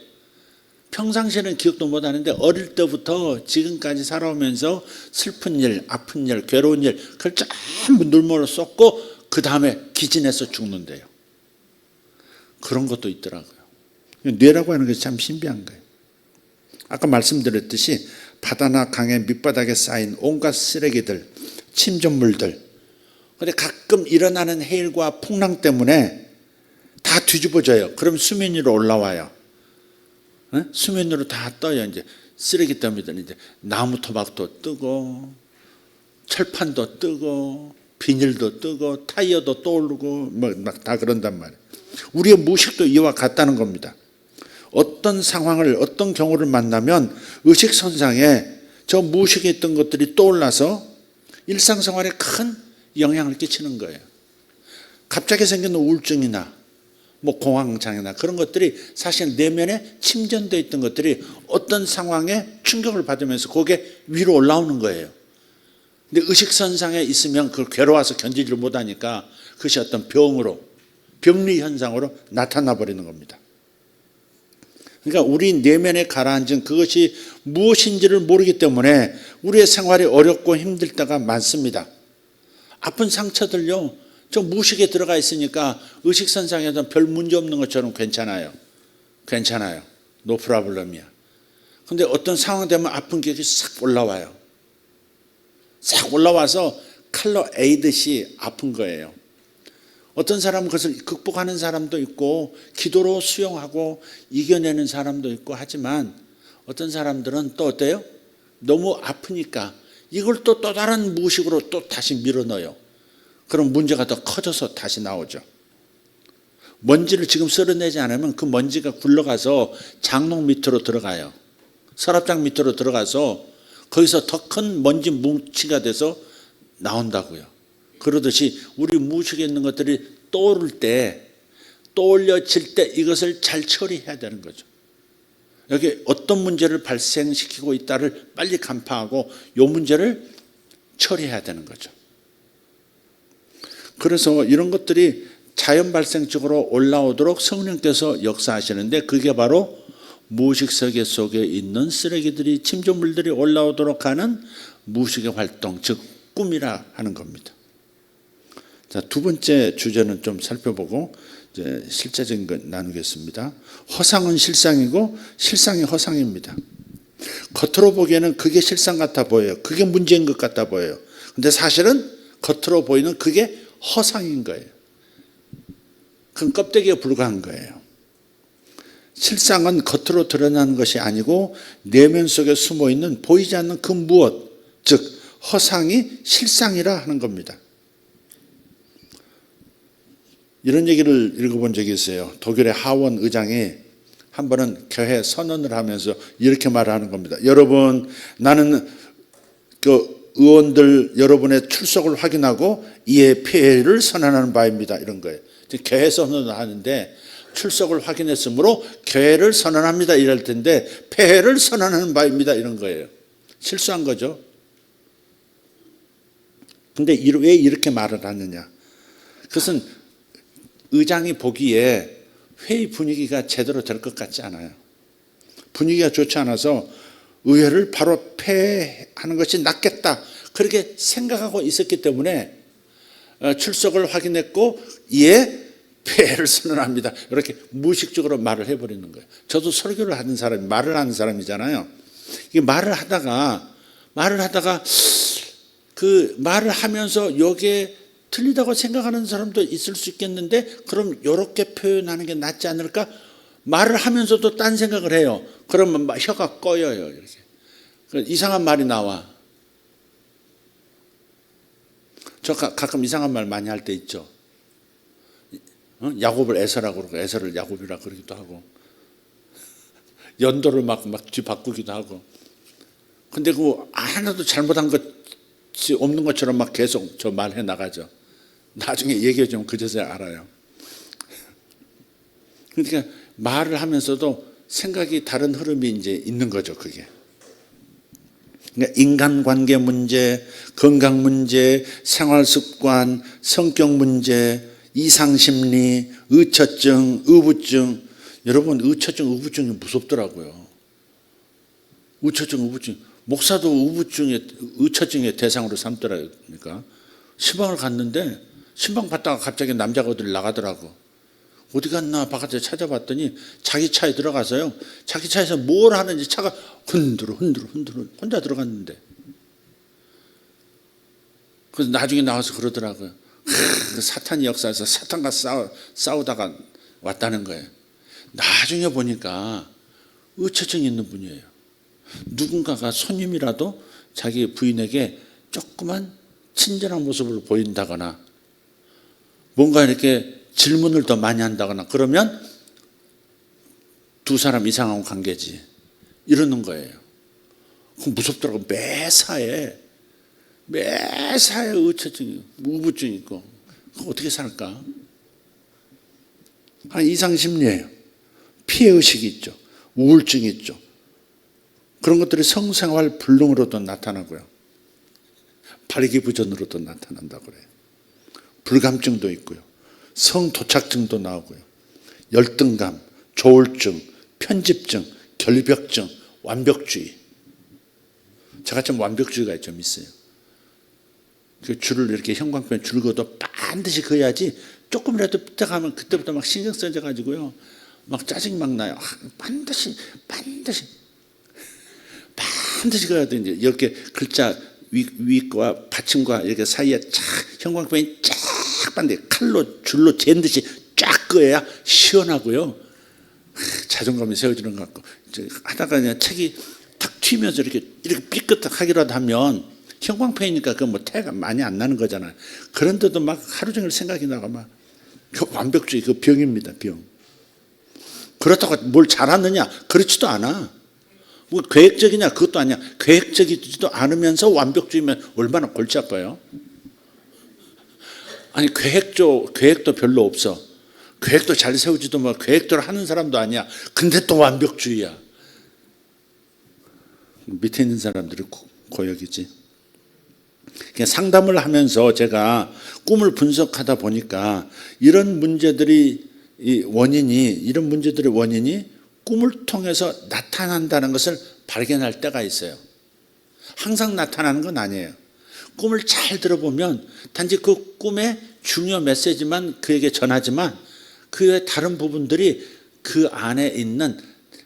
평상시에는 기억도 못하는데 어릴 때부터 지금까지 살아오면서 슬픈 일, 아픈 일, 괴로운 일, 그걸 전부 눈물로 쏟고 그 다음에 기진해서 죽는데요. 그런 것도 있더라고요. 뇌라고 하는 것이 참 신비한 거예요. 아까 말씀드렸듯이 바다나 강의 밑바닥에 쌓인 온갖 쓰레기들, 침전물들, 근데 가끔 일어나는 해일과 풍랑 때문에 다 뒤집어져요. 그럼 수면 위로 올라와요. 수면 위로 다 떠요. 이제 쓰레기 때문에 이제 나무 토막도 뜨고, 철판도 뜨고, 비닐도 뜨고, 타이어도 떠오르고, 막 다 그런단 말이에요. 우리의 무의식도 이와 같다는 겁니다. 어떤 상황을, 어떤 경우를 만나면 의식선상에 저 무의식에 있던 것들이 떠올라서 일상생활에 큰 영향을 끼치는 거예요. 갑자기 생긴 우울증이나 뭐 공황장애나 그런 것들이 사실 내면에 침전되어 있던 것들이 어떤 상황에 충격을 받으면서 그게 위로 올라오는 거예요. 근데 의식선상에 있으면 그걸 괴로워서 견디지를 못하니까 그것이 어떤 병으로, 병리 현상으로 나타나 버리는 겁니다. 그러니까 우리 내면에 가라앉은 그것이 무엇인지를 모르기 때문에 우리의 생활이 어렵고 힘들 때가 많습니다. 아픈 상처들요, 저 무의식에 들어가 있으니까 의식선상에서는 별 문제 없는 것처럼 괜찮아요. 노 프라블럼이야. 근데 어떤 상황 되면 아픈 기억이 싹 올라와요. 싹 올라와서 칼로 에이듯이 아픈 거예요. 어떤 사람은 그것을 극복하는 사람도 있고 기도로 수용하고 이겨내는 사람도 있고 하지만 어떤 사람들은 또 어때요? 너무 아프니까 이걸 또 다른 무의식으로 또 다시 밀어넣어요. 그럼 문제가 더 커져서 다시 나오죠. 먼지를 지금 쓸어내지 않으면 그 먼지가 굴러가서 장롱 밑으로 들어가요. 서랍장 밑으로 들어가서 거기서 더 큰 먼지 뭉치가 돼서 나온다고요. 그러듯이 우리 무의식에 있는 것들이 떠오를 때, 떠올려질 때 이것을 잘 처리해야 되는 거죠. 여기 어떤 문제를 발생시키고 있다를 빨리 간파하고 이 문제를 처리해야 되는 거죠. 그래서 이런 것들이 자연 발생적으로 올라오도록 성령께서 역사하시는데 그게 바로 무의식 세계 속에 있는 쓰레기들이, 침전물들이 올라오도록 하는 무의식의 활동, 즉 꿈이라 하는 겁니다. 자, 두 번째 주제는 좀 살펴보고 이제 실제적인 것 나누겠습니다. 허상은 실상이고 실상이 허상입니다. 겉으로 보기에는 그게 실상 같아 보여요. 그게 문제인 것 같아 보여요. 근데 사실은 겉으로 보이는 그게 허상인 거예요. 그건 껍데기에 불과한 거예요. 실상은 겉으로 드러나는 것이 아니고 내면 속에 숨어있는 보이지 않는 그 무엇, 즉 허상이 실상이라 하는 겁니다. 이런 얘기를 읽어본 적이 있어요. 독일의 하원 의장이 한 번은 교회 선언을 하면서 이렇게 말하는 겁니다. 여러분, 나는 그 의원들 여러분의 출석을 확인하고 이에 폐해를 선언하는 바입니다. 이런 거예요. 교회 선언을 하는데 출석을 확인했으므로 교회를 선언합니다. 이럴 텐데 폐해를 선언하는 바입니다. 이런 거예요. 실수한 거죠. 근데 왜 이렇게 말을 하느냐? 그것은 의장이 보기에 회의 분위기가 제대로 될 것 같지 않아요. 분위기가 좋지 않아서 의회를 바로 폐하는 것이 낫겠다. 그렇게 생각하고 있었기 때문에 출석을 확인했고 이에 폐해를 선언합니다. 이렇게 무의식적으로 말을 해버리는 거예요. 저도 설교를 하는 사람이 말을 하는 사람이잖아요. 이 말을 하다가 그 말을 하면서 여기에 틀리다고 생각하는 사람도 있을 수 있겠는데 그럼 이렇게 표현하는 게 낫지 않을까? 말을 하면서도 딴 생각을 해요. 그러면 막 혀가 꺼여요. 이렇게 이상한 말이 나와. 저 가끔 이상한 말 많이 할 때 있죠. 야곱을 에서라고 그러고 에서를 야곱이라고 그러기도 하고 연도를 막 뒤바꾸기도 하고. 근데 그 하나도 잘못한 것이 없는 것처럼 막 계속 저 말해 나가죠. 나중에 얘기해 주면 그제서야 알아요. 그러니까 말을 하면서도 생각이 다른 흐름이 이제 있는 거죠, 그게. 그러니까 인간관계 문제, 건강 문제, 생활 습관, 성격 문제, 이상심리, 의처증, 의부증. 여러분, 의처증, 의부증이 무섭더라고요. 의처증, 의부증. 목사도 의처증의 대상으로 삼더라니까. 신방을 갔는데 신방 받다가 갑자기 남자가 어디를 나가더라고. 어디 갔나 바깥에 찾아봤더니 자기 차에 들어가서요. 자기 차에서 뭘 하는지 차가 흔들어 혼자 들어갔는데. 그래서 나중에 나와서 그러더라고요. 사탄이 역사에서 사탄과 싸우다가 왔다는 거예요. 나중에 보니까 의처증이 있는 분이에요. 누군가가 손님이라도 자기 부인에게 조그만 친절한 모습을 보인다거나 뭔가 이렇게 질문을 더 많이 한다거나 그러면 두 사람 이상한 관계지 이러는 거예요. 무섭더라고. 매사에 의처증이 우부증이 있고 그거 어떻게 살까? 이상심리예요. 피해의식이 있죠. 우울증이 있죠. 그런 것들이 성생활 불능으로도 나타나고요. 발기부전으로도 나타난다고 그래요. 불감증도 있고요. 성도착증도 나오고요. 열등감, 조울증, 편집증, 결벽증, 완벽주의. 제가 좀 완벽주의가 좀 있어요. 그 줄을 이렇게 형광펜 줄 그어도 반드시 그어야지 조금이라도 삐딱하면 그때부터 막 신경 써져 가지고요. 막 짜증이 막 나요. 반드시 그어야 돼. 이제 이렇게 글자 위과 받침과 이렇게 사이에 쫙 형광펜이 쫙 반대 칼로 줄로 잰 듯이 쫙 그어야 시원하고요. 자존감이 세워지는 것 같고 하다가 그냥 책이 탁 튀면서 이렇게 삐끗하기라도 하면 형광펜이니까 그 뭐 태가 많이 안 나는 거잖아요. 그런데도 막 하루 종일 생각이 나가 막 완벽주의 그 병입니다. 병. 그렇다고 뭘 잘하느냐? 그렇지도 않아. 뭐 계획적이냐? 그것도 아니야. 계획적이지도 않으면서 완벽주의면 얼마나 골치 아파요. 아니 계획도 별로 없어. 계획도 잘 세우지도 뭐 계획대로 하는 사람도 아니야. 근데 또 완벽주의야. 밑에 있는 사람들이 고역이지. 그냥 상담을 하면서 제가 꿈을 분석하다 보니까 이런 문제들의 원인이 꿈을 통해서 나타난다는 것을 발견할 때가 있어요. 항상 나타나는 건 아니에요. 꿈을 잘 들어보면 단지 그 꿈의 중요 메시지만 그에게 전하지만 그 외 다른 부분들이 그 안에 있는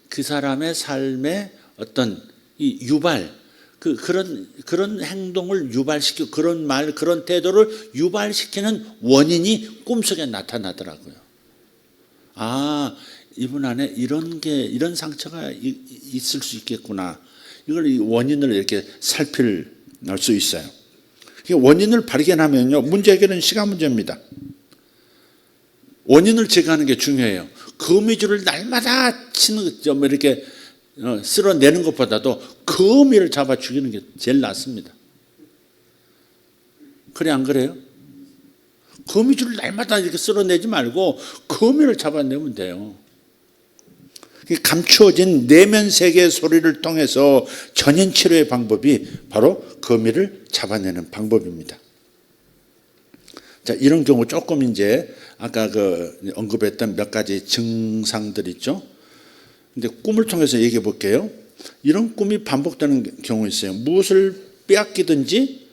그 사람의 삶의 어떤 이 유발, 그런 행동을 유발시키고 그런 말, 그런 태도를 유발시키는 원인이 꿈속에 나타나더라고요. 아, 이분 안에 이런 상처가 있을 수 있겠구나. 이걸 이 원인을 이렇게 살필 수 있어요. 원인을 발견하면요, 문제 해결은 시간 문제입니다. 원인을 제거하는 게 중요해요. 거미줄을 날마다 치는 좀 이렇게 쓸어내는 것보다도 거미를 잡아 죽이는 게 제일 낫습니다. 그래 안 그래요? 거미줄을 날마다 이렇게 쓸어내지 말고 거미를 잡아내면 돼요. 감추어진 내면 세계의 소리를 통해서 전인치료의 방법이 바로 거미를 잡아내는 방법입니다. 자, 이런 경우 조금 이제 아까 언급했던 몇 가지 증상들 있죠. 근데 꿈을 통해서 얘기해 볼게요. 이런 꿈이 반복되는 경우 있어요. 무엇을 빼앗기든지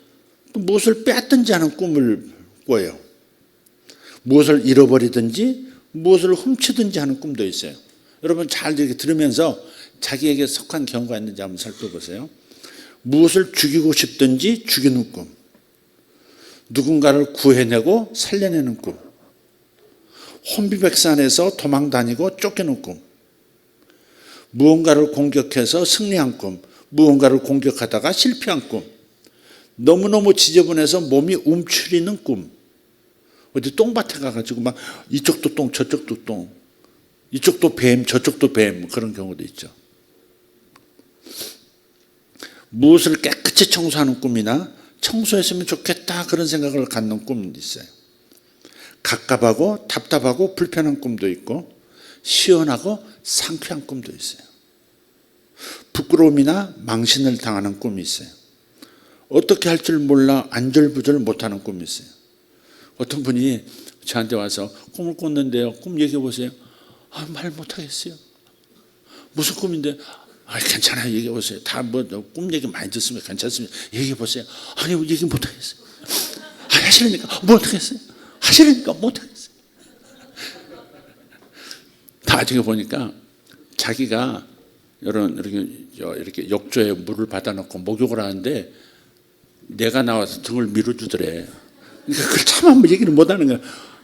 또 무엇을 빼앗든지 하는 꿈을 꿔요. 무엇을 잃어버리든지 무엇을 훔치든지 하는 꿈도 있어요. 여러분 잘 이렇게 들으면서 자기에게 속한 경우가 있는지 한번 살펴보세요. 무엇을 죽이고 싶든지 죽이는 꿈, 누군가를 구해내고 살려내는 꿈, 혼비백산에서 도망다니고 쫓기는 꿈, 무언가를 공격해서 승리한 꿈, 무언가를 공격하다가 실패한 꿈, 너무너무 지저분해서 몸이 움츠리는 꿈, 어디 똥밭에 가가지고 막 이쪽도 똥 저쪽도 똥, 이쪽도 뱀 저쪽도 뱀, 그런 경우도 있죠. 무엇을 깨끗이 청소하는 꿈이나 청소했으면 좋겠다 그런 생각을 갖는 꿈도 있어요. 갑갑하고 답답하고 불편한 꿈도 있고 시원하고 상쾌한 꿈도 있어요. 부끄러움이나 망신을 당하는 꿈이 있어요. 어떻게 할 줄 몰라 안절부절 못하는 꿈이 있어요. 어떤 분이 저한테 와서 꿈을 꿨는데요. 꿈 얘기해 보세요. 말 못하겠어요. 무슨 꿈인데? 괜찮아요. 얘기해 보세요. 다 꿈 얘기 많이 듣으면 괜찮습니다. 얘기해 보세요. 아니 얘기 못하겠어요. 하시려니까 못하겠어요. 하시려니까 못하겠어요. 나중에 보니까 자기가 이렇게 욕조에 물을 받아놓고 목욕을 하는데 내가 나와서 등을 밀어주더래. 그러니까 그걸 참 한번 얘기를 못하는 거야.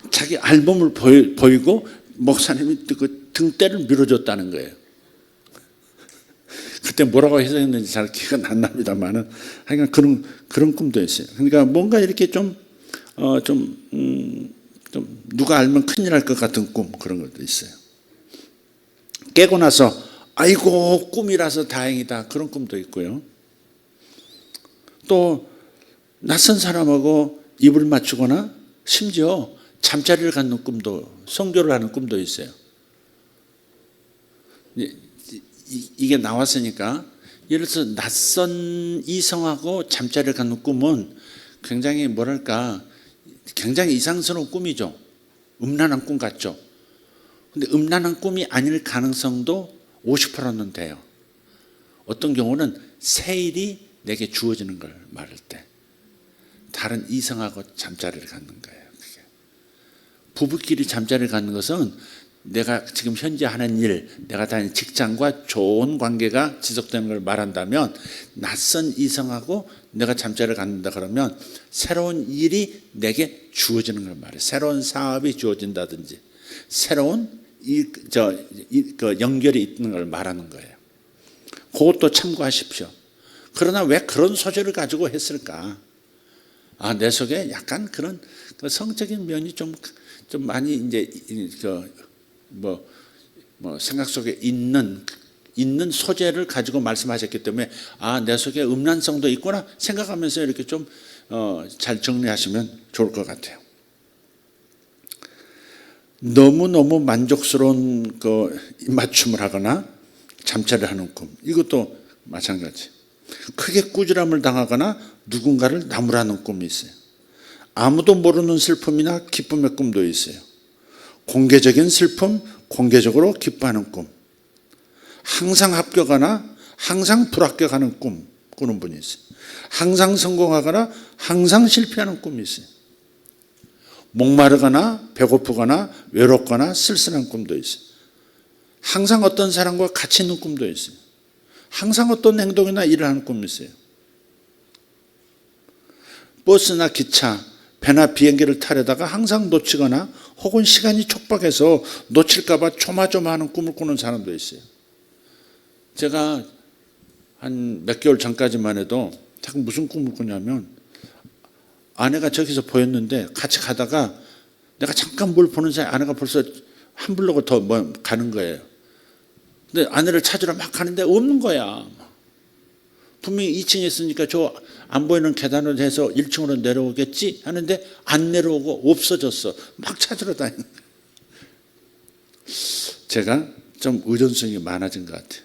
자기 알몸을 보이고 목사님이 그 등대를 밀어줬다는 거예요. 그때 뭐라고 해석했는지 잘 기억은 안 납니다만은 하여간 그런 꿈도 있어요. 그러니까 뭔가 이렇게 좀 누가 알면 큰일 날 것 같은 꿈, 그런 것도 있어요. 깨고 나서 아이고 꿈이라서 다행이다, 그런 꿈도 있고요. 또 낯선 사람하고 입을 맞추거나 심지어 잠자리를 갖는 꿈도, 성교를 하는 꿈도 있어요. 이게 나왔으니까, 예를 들어서 낯선 이성하고 잠자리를 갖는 꿈은 굉장히 굉장히 이상스러운 꿈이죠. 음란한 꿈 같죠. 근데 음란한 꿈이 아닐 가능성도 50%는 돼요. 어떤 경우는 세일이 내게 주어지는 걸 말할 때 다른 이성하고 잠자리를 갖는 거예요. 그게. 부부끼리 잠자리를 갖는 것은 내가 지금 현재 하는 일, 내가 다니는 직장과 좋은 관계가 지속되는 걸 말한다면, 낯선 이성하고 내가 잠자리를 갖는다 그러면 새로운 일이 내게 주어지는 걸 말해요. 새로운 사업이 주어진다든지 새로운 그 연결이 있는 걸 말하는 거예요. 그것도 참고하십시오. 그러나 왜 그런 소재를 가지고 했을까? 내 속에 약간 그런 성적인 면이 좀 많이 이제 생각 속에 있는 소재를 가지고 말씀하셨기 때문에 내 속에 음란성도 있구나 생각하면서 이렇게 좀 잘 정리하시면 좋을 것 같아요. 너무너무 만족스러운 입맞춤을 하거나 잠자리를 하는 꿈, 이것도 마찬가지. 크게 꾸지람을 당하거나 누군가를 나무라는 꿈이 있어요. 아무도 모르는 슬픔이나 기쁨의 꿈도 있어요. 공개적인 슬픔, 공개적으로 기뻐하는 꿈. 항상 합격하거나 항상 불합격하는 꿈 꾸는 분이 있어요. 항상 성공하거나 항상 실패하는 꿈이 있어요. 목마르거나 배고프거나 외롭거나 쓸쓸한 꿈도 있어요. 항상 어떤 사람과 같이 있는 꿈도 있어요. 항상 어떤 행동이나 일을 하는 꿈이 있어요. 버스나 기차, 배나 비행기를 타려다가 항상 놓치거나 혹은 시간이 촉박해서 놓칠까 봐 조마조마하는 꿈을 꾸는 사람도 있어요. 제가 한 몇 개월 전까지만 해도 자꾸 무슨 꿈을 꾸냐면, 아내가 저기서 보였는데 같이 가다가 내가 잠깐 뭘 보는 사이 아내가 벌써 한 블록을 더 가는 거예요. 근데 아내를 찾으러 막 가는데 없는 거야. 분명히 2층에 있으니까 저 안 보이는 계단을 해서 1층으로 내려오겠지 하는데 안 내려오고 없어졌어. 막 찾으러 다니는 거야. 제가 좀 의존성이 많아진 것 같아요.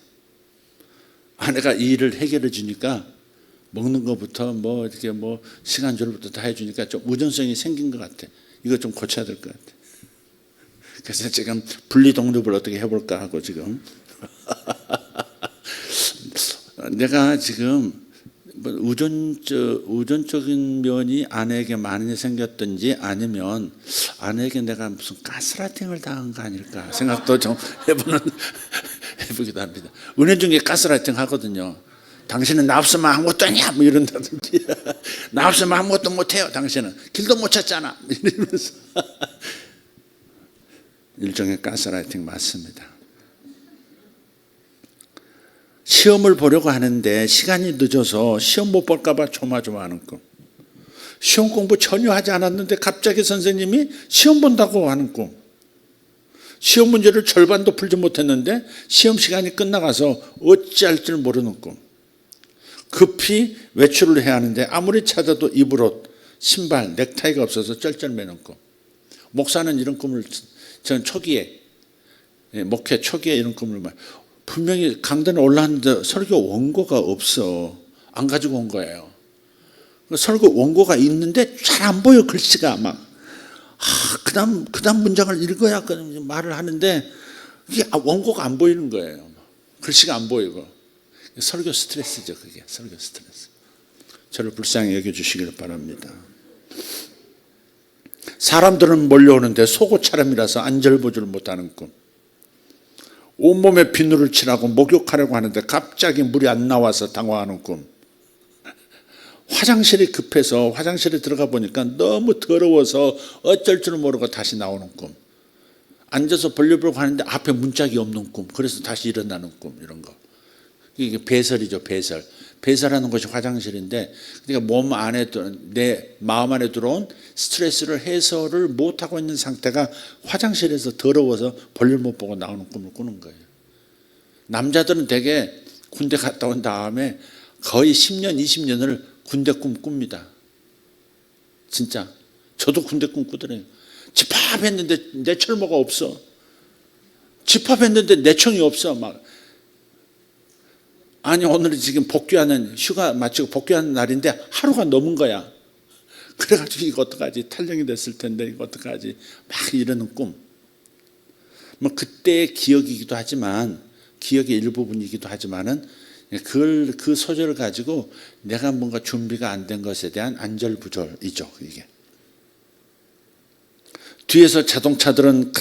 아내가 이 일을 해결해 주니까 먹는 것부터 뭐 이렇게 뭐 시간 조절부터 다 해주니까 좀 의존성이 생긴 것 같아. 이거 좀 고쳐야 될 것 같아. 그래서 지금 분리 독립을 어떻게 해볼까 하고 지금 내가 지금 뭐 의존적인 면이 아내에게 많이 생겼든지 아니면 아내에게 내가 무슨 가스라이팅을 당한 거 아닐까 생각도 좀 해보기도 합니다. 은혜준 게 가스라이팅 하거든요. 당신은 나 없으면 아무것도 아니야 뭐 이런다든지 나 없으면 아무것도 못해요 당신은 길도 못 찾잖아 이러면서 일종의 가스라이팅 맞습니다. 시험을 보려고 하는데 시간이 늦어서 시험 못 볼까 봐 조마조마하는 꿈. 시험 공부 전혀 하지 않았는데 갑자기 선생님이 시험 본다고 하는 꿈. 시험 문제를 절반도 풀지 못했는데 시험 시간이 끝나가서 어찌할 줄 모르는 꿈. 급히 외출을 해야 하는데 아무리 찾아도 입을 옷, 신발, 넥타이가 없어서 쩔쩔매는 꿈. 목사는 이런 꿈을 전 초기에 목회 초기에 이런 꿈을 분명히 강단에 올라왔는데 설교 원고가 없어. 안 가지고 온 거예요. 설교 원고가 있는데 잘 안 보여 글씨가 막. 그다음 문장을 읽어야 말을 하는데 이게 원고가 안 보이는 거예요. 글씨가 안 보이고. 설교 스트레스죠, 그게. 설교 스트레스. 저를 불쌍히 여겨주시길 바랍니다. 사람들은 몰려오는데 속옷차림이라서 안절부절 못하는 꿈. 온몸에 비누를 칠하고 목욕하려고 하는데 갑자기 물이 안 나와서 당황하는 꿈. 화장실이 급해서 화장실에 들어가 보니까 너무 더러워서 어쩔 줄 모르고 다시 나오는 꿈. 앉아서 벌려보려고 하는데 앞에 문짝이 없는 꿈. 그래서 다시 일어나는 꿈. 이런 거. 이게 배설이죠, 배설. 배설하는 것이 화장실인데, 그러니까 몸 안에, 내 마음 안에 들어온 스트레스를 해소를 못하고 있는 상태가 화장실에서 더러워서 볼일 못 보고 나오는 꿈을 꾸는 거예요. 남자들은 대개 군대 갔다 온 다음에 거의 10년, 20년을 군대 꿈 꿉니다. 진짜. 저도 군대 꿈 꾸더래요. 집합했는데 내 철모가 없어. 집합했는데 내 청이 없어. 막. 아니 오늘은 지금 복귀하는 휴가 마치고 복귀하는 날인데 하루가 넘은 거야. 그래가지고 이거 어떡하지? 탈령이 됐을 텐데 이거 어떡하지? 막 이러는 꿈. 뭐 그때의 기억이기도 하지만 기억의 일부분이기도 하지만은 그 소절을 가지고 내가 뭔가 준비가 안 된 것에 대한 안절부절이죠. 이게 뒤에서 자동차들은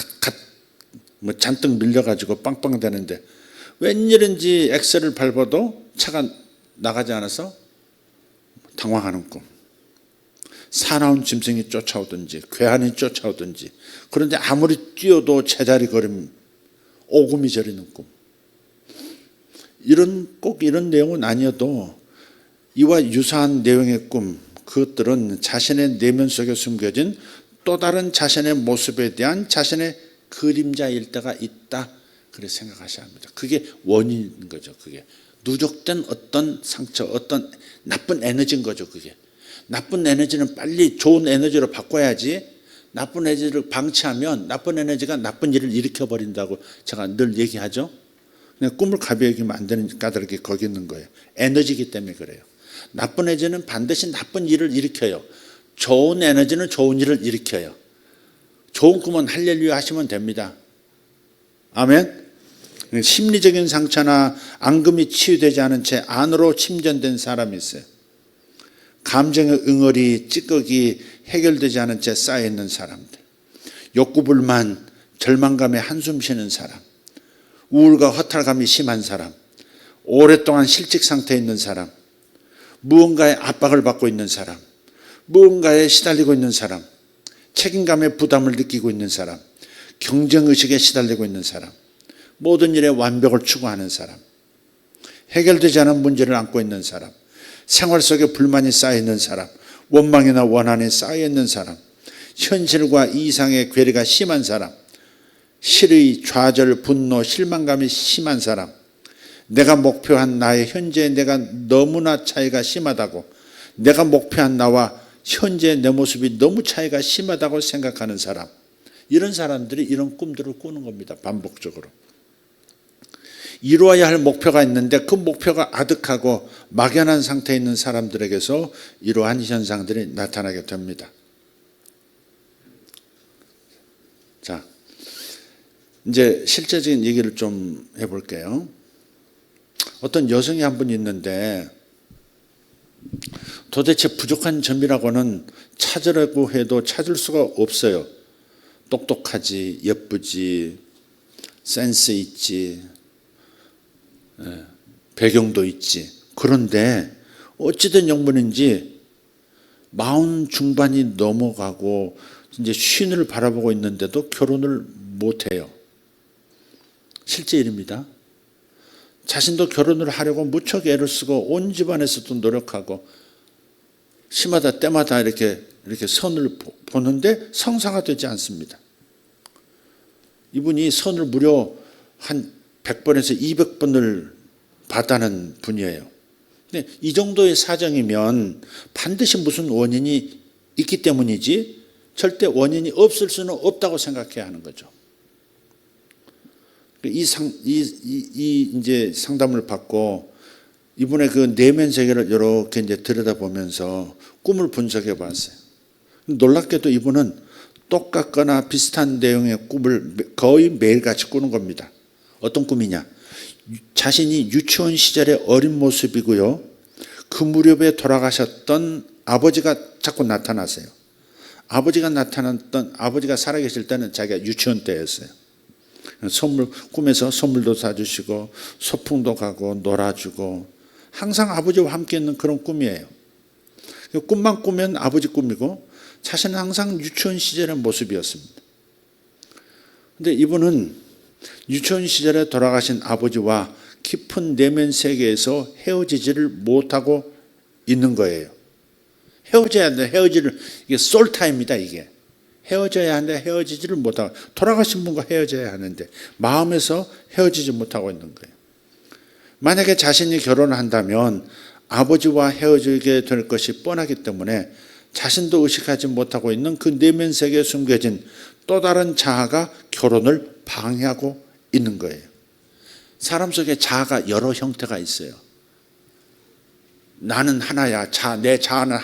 뭐 잔뜩 밀려가지고 빵빵대는데 웬일인지 엑셀을 밟아도 차가 나가지 않아서 당황하는 꿈. 사나운 짐승이 쫓아오든지 괴한이 쫓아오든지 그런데 아무리 뛰어도 제자리 걸음 오금이 저리는 꿈. 꼭 이런 내용은 아니어도 이와 유사한 내용의 꿈, 그것들은 자신의 내면 속에 숨겨진 또 다른 자신의 모습에 대한 자신의 그림자일 때가 있다. 그렇게 생각하셔야 합니다. 그게 원인인 거죠. 그게 누적된 어떤 상처, 어떤 나쁜 에너지인 거죠. 그게 나쁜 에너지는 빨리 좋은 에너지로 바꿔야지. 나쁜 에너지를 방치하면 나쁜 에너지가 나쁜 일을 일으켜 버린다고 제가 늘 얘기하죠. 그냥 꿈을 가벼이 여기면 안 되는 까닭이 거기 있는 거예요. 에너지이기 때문에 그래요. 나쁜 에너지는 반드시 나쁜 일을 일으켜요. 좋은 에너지는 좋은 일을 일으켜요. 좋은 꿈은 할렐루야 하시면 됩니다. 아멘. 심리적인 상처나 앙금이 치유되지 않은 채 안으로 침전된 사람이 있어요. 감정의 응어리, 찌꺼기 해결되지 않은 채 쌓여있는 사람들. 욕구불만, 절망감에 한숨 쉬는 사람. 우울과 허탈감이 심한 사람. 오랫동안 실직 상태에 있는 사람. 무언가의 압박을 받고 있는 사람. 무언가에 시달리고 있는 사람. 책임감의 부담을 느끼고 있는 사람. 경쟁의식에 시달리고 있는 사람. 모든 일에 완벽을 추구하는 사람. 해결되지 않은 문제를 안고 있는 사람. 생활 속에 불만이 쌓여있는 사람. 원망이나 원한이 쌓여있는 사람. 현실과 이상의 괴리가 심한 사람, 실의, 좌절, 분노, 실망감이 심한 사람, 내가 목표한 나의 현재 내가 너무나 차이가 심하다고, 내가 목표한 나와 현재 내 모습이 너무 차이가 심하다고 생각하는 사람, 이런 사람들이 이런 꿈들을 꾸는 겁니다. 반복적으로. 이루어야 할 목표가 있는데 그 목표가 아득하고 막연한 상태에 있는 사람들에게서 이러한 현상들이 나타나게 됩니다. 자, 이제 실제적인 얘기를 좀 해볼게요. 어떤 여성이 한 분 있는데 도대체 부족한 점이라고는 찾으려고 해도 찾을 수가 없어요. 똑똑하지, 예쁘지, 센스 있지, 배경도 있지. 그런데 어찌된 영문인지 40 중반이 넘어가고 이제 쉰을 바라보고 있는데도 결혼을 못해요. 실제 일입니다. 자신도 결혼을 하려고 무척 애를 쓰고 온 집안에서도 노력하고 시마다 때마다 이렇게 선을 보는데 성사가 되지 않습니다. 이분이 선을 무려 한 100번에서 200번을 받아는 분이에요. 근데 이 정도의 사정이면 반드시 무슨 원인이 있기 때문이지 절대 원인이 없을 수는 없다고 생각해야 하는 거죠. 이제 상담을 받고 이분의 그 내면 세계를 이렇게 이제 들여다보면서 꿈을 분석해 봤어요. 놀랍게도 이분은 똑같거나 비슷한 내용의 꿈을 거의 매일같이 꾸는 겁니다. 어떤 꿈이냐? 자신이 유치원 시절의 어린 모습이고요. 그 무렵에 돌아가셨던 아버지가 자꾸 나타나세요. 아버지가 살아계실 때는 자기가 유치원 때였어요. 꿈에서 선물도 사주시고 소풍도 가고 놀아주고 항상 아버지와 함께 있는 그런 꿈이에요. 꿈만 꾸면 아버지 꿈이고 자신은 항상 유치원 시절의 모습이었습니다. 그런데 이분은 유치원 시절에 돌아가신 아버지와 깊은 내면 세계에서 헤어지지를 못하고 있는 거예요. 헤어져야 하는데 이게 솔타입니다. 이게 헤어져야 하는데 헤어지지를 못하고, 돌아가신 분과 헤어져야 하는데 마음에서 헤어지지 못하고 있는 거예요. 만약에 자신이 결혼을 한다면 아버지와 헤어지게 될 것이 뻔하기 때문에 자신도 의식하지 못하고 있는 그 내면 세계에 숨겨진 또 다른 자아가 결혼을 방해하고 있는 거예요. 사람 속에 자아가 여러 형태가 있어요. 나는 하나야. 내 자아는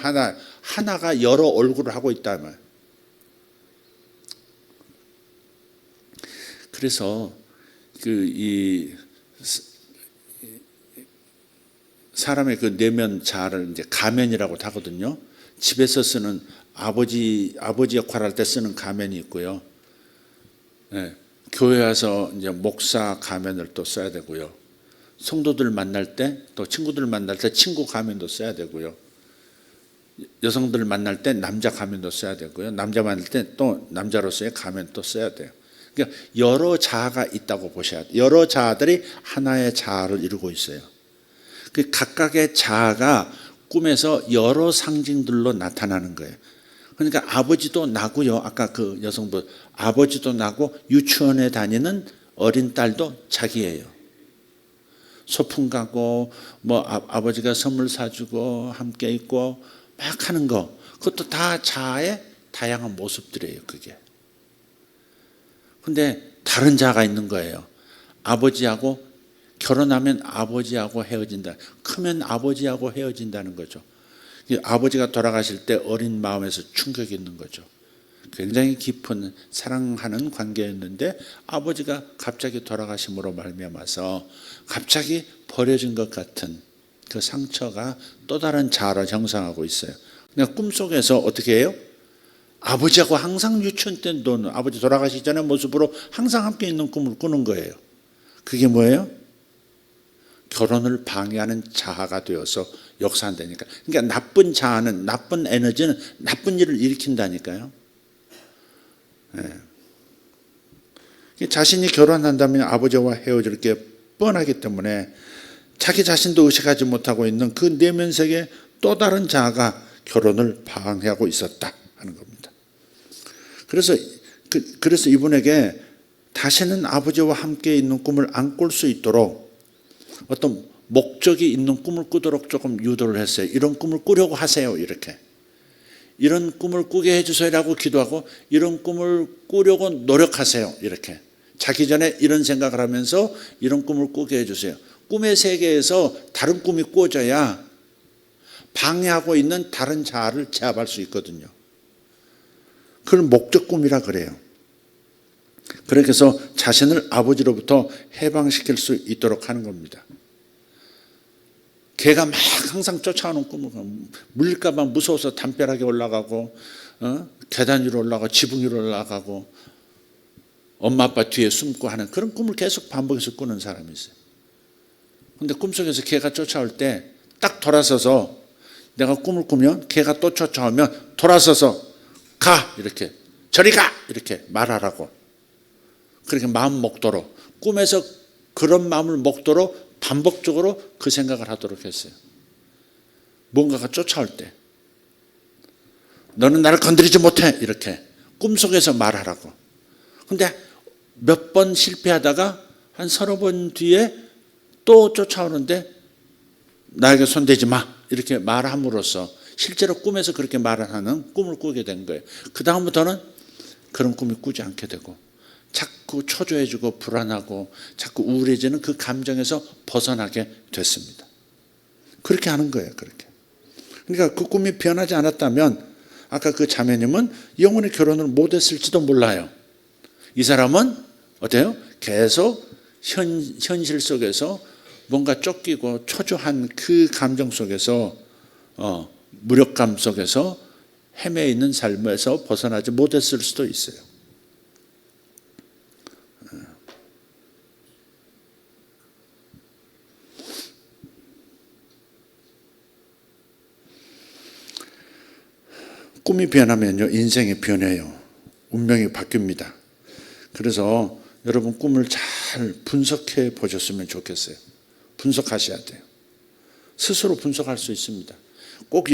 하나가 여러 얼굴을 하고 있다면. 그래서 사람의 그 내면 자아를 이제 가면이라고 하거든요. 집에서 쓰는 아버지 역할을 할 때 쓰는 가면이 있고요. 네, 교회 와서 이제 목사 가면을 또 써야 되고요. 성도들 만날 때, 또 친구들 만날 때 친구 가면도 써야 되고요. 여성들 만날 때 남자 가면도 써야 되고요. 남자 만날 때 또 남자로서의 가면 또 써야 돼요. 그러니까 여러 자아가 있다고 보셔야 돼요. 여러 자아들이 하나의 자아를 이루고 있어요. 그 각각의 자아가 꿈에서 여러 상징들로 나타나는 거예요. 그러니까 아버지도 나고요. 아까 그 여성분 아버지도 나고 유치원에 다니는 어린 딸도 자기예요. 소풍 가고 아버지가 선물 사주고 함께 있고 막 하는 거, 그것도 다 자아의 다양한 모습들이에요. 그게. 근데 다른 자아가 있는 거예요. 아버지하고 결혼하면 아버지하고 헤어진다. 크면 아버지하고 헤어진다는 거죠. 아버지가 돌아가실 때 어린 마음에서 충격이 있는 거죠. 굉장히 깊은 사랑하는 관계였는데 아버지가 갑자기 돌아가심으로 말미암아서 갑자기 버려진 것 같은 그 상처가 또 다른 자아를 형성하고 있어요. 그러니까 꿈속에서 어떻게 해요? 아버지하고 항상 유치원 때 노는, 아버지 돌아가시기 전의 모습으로 항상 함께 있는 꿈을 꾸는 거예요. 그게 뭐예요? 결혼을 방해하는 자아가 되어서 역사한다니까. 그러니까 나쁜 자아는, 나쁜 에너지는 나쁜 일을 일으킨다니까요. 네. 자신이 결혼한다면 아버지와 헤어질 게 뻔하기 때문에 자기 자신도 의식하지 못하고 있는 그 내면 세계에 또 다른 자아가 결혼을 방해하고 있었다 하는 겁니다. 그래서 이분에게 다시는 아버지와 함께 있는 꿈을 안 꿀 수 있도록 어떤 목적이 있는 꿈을 꾸도록 조금 유도를 했어요. 이런 꿈을 꾸려고 하세요. 이렇게. 이런 꿈을 꾸게 해주세요라고 기도하고 이런 꿈을 꾸려고 노력하세요. 이렇게. 자기 전에 이런 생각을 하면서 이런 꿈을 꾸게 해주세요. 꿈의 세계에서 다른 꿈이 꾸어져야 방해하고 있는 다른 자아를 제압할 수 있거든요. 그걸 목적 꿈이라 그래요. 그래서 자신을 아버지로부터 해방시킬 수 있도록 하는 겁니다. 개가 막 항상 쫓아오는 꿈을 물릴까 봐 무서워서 담벼락에 올라가고 계단 위로 올라가고 지붕 위로 올라가고 엄마 아빠 뒤에 숨고 하는 그런 꿈을 계속 반복해서 꾸는 사람이 있어요. 그런데 꿈속에서 개가 쫓아올 때 딱 돌아서서 내가 꿈을 꾸면 개가 또 쫓아오면 돌아서서 가 이렇게 저리 가 이렇게 말하라고. 그렇게 마음 먹도록 꿈에서 그런 마음을 먹도록 반복적으로 그 생각을 하도록 했어요. 뭔가가 쫓아올 때 너는 나를 건드리지 못해 이렇게 꿈속에서 말하라고. 근데 몇 번 실패하다가 한 30번 뒤에 또 쫓아오는데 나에게 손대지 마 이렇게 말함으로써 실제로 꿈에서 그렇게 말을 하는 꿈을 꾸게 된 거예요. 그 다음부터는 그런 꿈을 꾸지 않게 되고 자꾸 초조해지고 불안하고 자꾸 우울해지는 그 감정에서 벗어나게 됐습니다. 그렇게 하는 거예요. 그렇게. 그러니까 그 꿈이 변하지 않았다면 아까 그 자매님은 영원히 결혼을 못했을지도 몰라요. 이 사람은 어때요? 계속 현실 속에서 뭔가 쫓기고 초조한 그 감정 속에서 무력감 속에서 헤매 있는 삶에서 벗어나지 못했을 수도 있어요. 꿈이 변하면요, 인생이 변해요. 운명이 바뀝니다. 그래서 여러분 꿈을 잘 분석해 보셨으면 좋겠어요. 분석하셔야 돼요. 스스로 분석할 수 있습니다. 꼭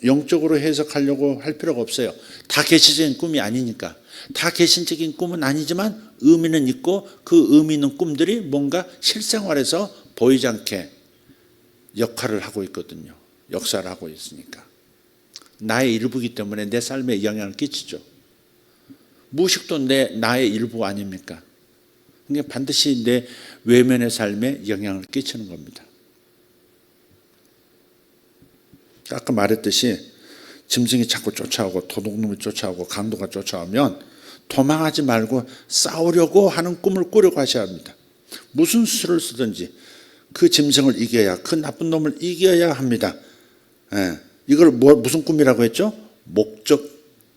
영적으로 해석하려고 할 필요가 없어요. 다 계시적인 꿈이 아니니까. 다 계신적인 꿈은 아니지만 의미는 있고 그 의미 있는 꿈들이 뭔가 실생활에서 보이지 않게 역할을 하고 있거든요. 역사를 하고 있으니까. 나의 일부이기 때문에 내 삶에 영향을 끼치죠. 무의식도 나의 일부 아닙니까? 그러니까 반드시 내 외면의 삶에 영향을 끼치는 겁니다. 아까 말했듯이 짐승이 자꾸 쫓아오고 도둑놈이 쫓아오고 강도가 쫓아오면 도망하지 말고 싸우려고 하는 꿈을 꾸려고 하셔야 합니다. 무슨 수를 쓰든지 그 짐승을 이겨야, 그 나쁜 놈을 이겨야 합니다. 이걸 무슨 꿈이라고 했죠? 목적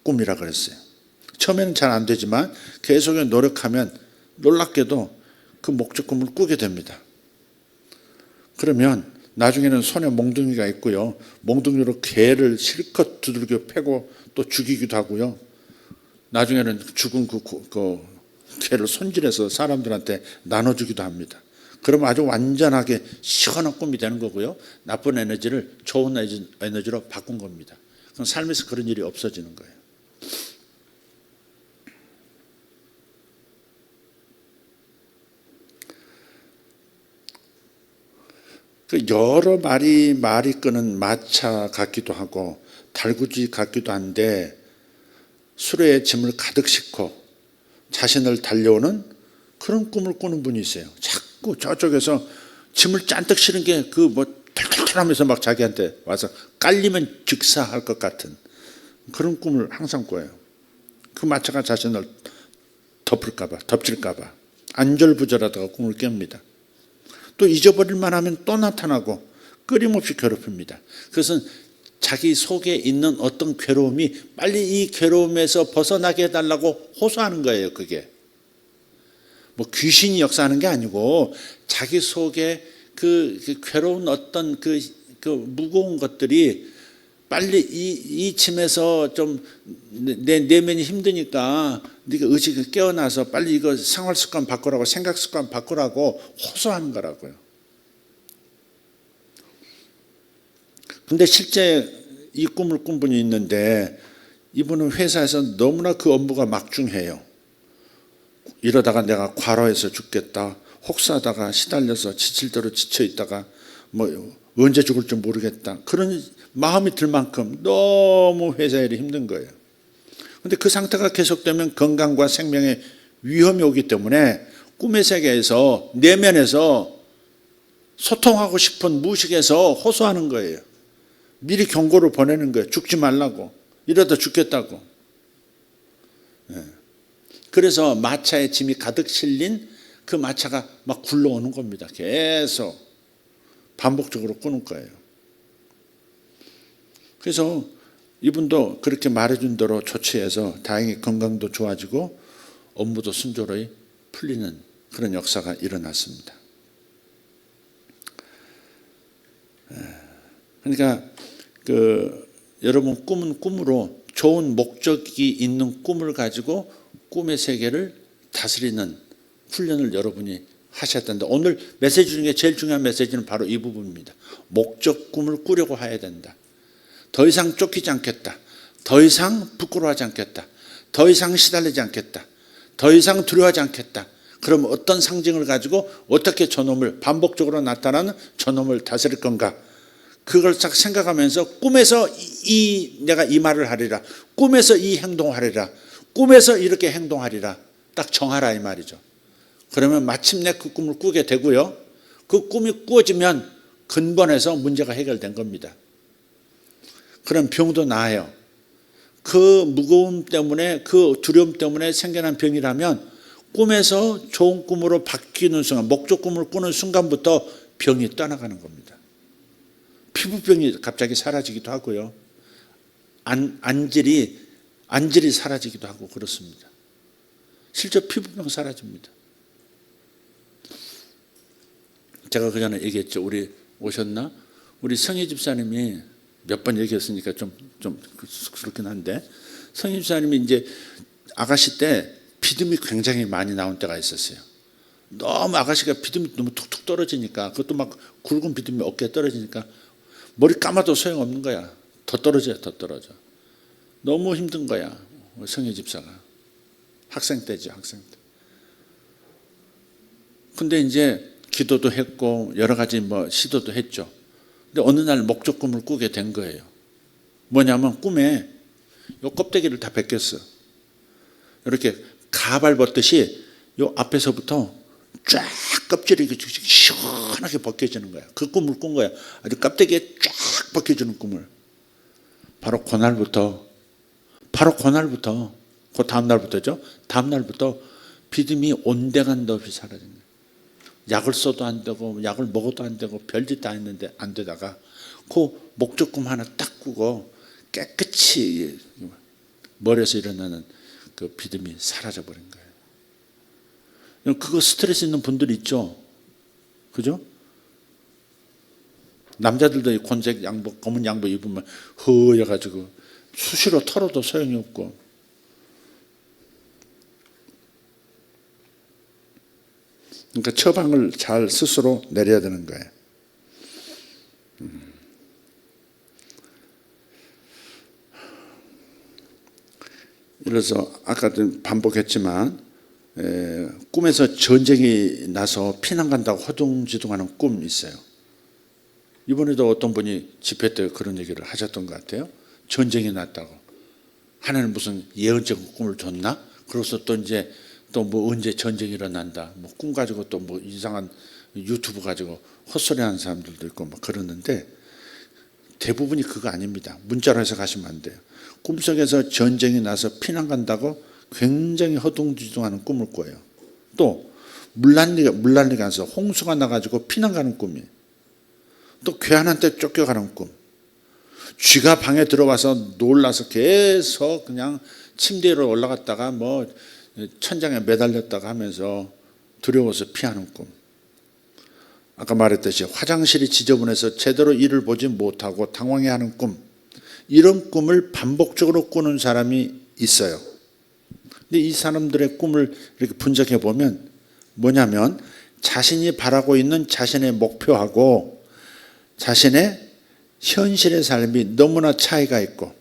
꿈이라고 그랬어요. 처음에는 잘 안 되지만 계속 노력하면 놀랍게도 그 목적 꿈을 꾸게 됩니다. 그러면 나중에는 손에 몽둥이가 있고요. 몽둥이로 개를 실컷 두들겨 패고 또 죽이기도 하고요. 나중에는 죽은 그 개를 손질해서 사람들한테 나눠주기도 합니다. 그러면 아주 완전하게 시원한 꿈이 되는 거고요. 나쁜 에너지를 좋은 에너지로 바꾼 겁니다. 그럼 삶에서 그런 일이 없어지는 거예요. 그 여러 말이 끄는 마차 같기도 하고 달구지 같기도 한데 수레에 짐을 가득 싣고 자신을 달려오는 그런 꿈을 꾸는 분이 있어요. 자꾸 저쪽에서 짐을 잔뜩 실은 게 털털털하면서 막 자기한테 와서 깔리면 즉사할 것 같은 그런 꿈을 항상 꿔요. 그 마차가 자신을 덮칠까봐 안절부절하다가 꿈을 깹니다. 또 잊어버릴만 하면 또 나타나고 끊임없이 괴롭힙니다. 그것은 자기 속에 있는 어떤 괴로움이 빨리 이 괴로움에서 벗어나게 해달라고 호소하는 거예요. 그게 귀신이 역사하는 게 아니고 자기 속에 그 괴로운 어떤 그 무거운 것들이 빨리 이 짐에서 좀 내 내면이 힘드니까 네가 의식이 깨어나서 빨리 이거 생활 습관 바꾸라고 생각 습관 바꾸라고 호소하는 거라고요. 근데 실제 이 꿈을 꾼 분이 있는데 이분은 회사에서 너무나 그 업무가 막중해요. 이러다가 내가 과로해서 죽겠다. 혹사하다가 시달려서 지칠 대로 지쳐 있다가 뭐 언제 죽을지 모르겠다. 그런 마음이 들 만큼 너무 회사 일이 힘든 거예요. 그런데 그 상태가 계속되면 건강과 생명에 위험이 오기 때문에 꿈의 세계에서 내면에서 소통하고 싶은 무의식에서 호소하는 거예요. 미리 경고를 보내는 거예요. 죽지 말라고. 이러다 죽겠다고. 그래서 마차에 짐이 가득 실린 그 마차가 막 굴러오는 겁니다. 계속 반복적으로 꾸는 거예요. 그래서 이분도 그렇게 말해준 대로 조치해서 다행히 건강도 좋아지고 업무도 순조로이 풀리는 그런 역사가 일어났습니다. 그러니까 여러분 꿈은 꿈으로 좋은 목적이 있는 꿈을 가지고 꿈의 세계를 다스리는 훈련을 여러분이 하셔야 된다. 오늘 메시지 중에 제일 중요한 메시지는 바로 이 부분입니다. 목적 꿈을 꾸려고 해야 된다. 더 이상 쫓기지 않겠다. 더 이상 부끄러워하지 않겠다. 더 이상 시달리지 않겠다. 더 이상 두려워하지 않겠다. 그럼 어떤 상징을 가지고 어떻게 저놈을 반복적으로 나타나는 저놈을 다스릴 건가? 그걸 딱 생각하면서 꿈에서 내가 이 말을 하리라. 꿈에서 이 행동을 하리라. 꿈에서 이렇게 행동하리라. 딱 정하라 이 말이죠. 그러면 마침내 그 꿈을 꾸게 되고요. 그 꿈이 꾸어지면 근본에서 문제가 해결된 겁니다. 그런 병도 나아요. 그 무거움 때문에 그 두려움 때문에 생겨난 병이라면 꿈에서 좋은 꿈으로 바뀌는 순간, 목적 꿈을 꾸는 순간부터 병이 떠나가는 겁니다. 피부병이 갑자기 사라지기도 하고요. 안질이 사라지기도 하고 그렇습니다. 실제 피부병 사라집니다. 제가 그 전에 얘기했죠. 우리 오셨나? 우리 성희 집사님이 몇 번 얘기했으니까 좀 그렇긴 한데, 성희 집사님이 이제 아가씨 때 비듬이 굉장히 많이 나온 때가 있었어요. 너무 아가씨가 비듬이 너무 툭툭 떨어지니까, 그것도 막 굵은 비듬이 어깨에 떨어지니까 머리 감아도 소용없는 거야. 더 떨어져요, 더 떨어져. 너무 힘든 거야, 성희 집사가. 학생 때죠, 학생 때. 근데 이제 기도도 했고 여러 가지 시도도 했죠. 근데 어느 날 목적 꿈을 꾸게 된 거예요. 뭐냐면 꿈에 요 껍데기를 다 벗겼어. 이렇게 가발 벗듯이 요 앞에서부터 쫙 껍질이 시원하게 벗겨지는 거야. 그 꿈을 꾼 거야. 아주 껍데기에 쫙 벗겨지는 꿈을. 바로 그날부터 그 다음 날부터죠. 다음 날부터 비듬이 온데간도 없이 사라진 거예요. 약을 써도 안 되고 약을 먹어도 안 되고 별짓 다 했는데 안 되다가 그 목적 꿈 하나 딱 꾸고 깨끗이 머리에서 일어나는 그 비듬이 사라져 버린 거예요. 그거 스트레스 있는 분들 있죠. 그죠? 남자들도 이 곤색 양복, 검은 양복 입으면 허여가지고 수시로 털어도 소용이 없고. 그러니까 처방을 잘 스스로 내려야 되는 거예요. 그래서 아까도 반복했지만 꿈에서 전쟁이 나서 피난 간다고 허둥지둥하는 꿈이 있어요. 이번에도 어떤 분이 집회 때 그런 얘기를 하셨던 것 같아요. 전쟁이 났다고. 하나는 무슨 예언적 꿈을 줬나? 그래서 또 이제 또 언제 전쟁이 일어난다. 꿈 가지고 또 이상한 유튜브 가지고 헛소리 하는 사람들도 있고 그러는데 대부분이 그거 아닙니다. 문자로 해서 가시면 안 돼요. 꿈속에서 전쟁이 나서 피난 간다고 굉장히 허둥지둥하는 꿈을 꿔요. 또 물난리가 나서 홍수가 나가지고 피난 가는 꿈이. 또 괴한한테 쫓겨가는 꿈. 쥐가 방에 들어와서 놀라서 계속 그냥 침대 위로 올라갔다가 천장에 매달렸다가 하면서 두려워서 피하는 꿈. 아까 말했듯이 화장실이 지저분해서 제대로 일을 보지 못하고 당황해하는 꿈. 이런 꿈을 반복적으로 꾸는 사람이 있어요. 근데 이 사람들의 꿈을 이렇게 분석해 보면 뭐냐면 자신이 바라고 있는 자신의 목표하고 자신의 현실의 삶이 너무나 차이가 있고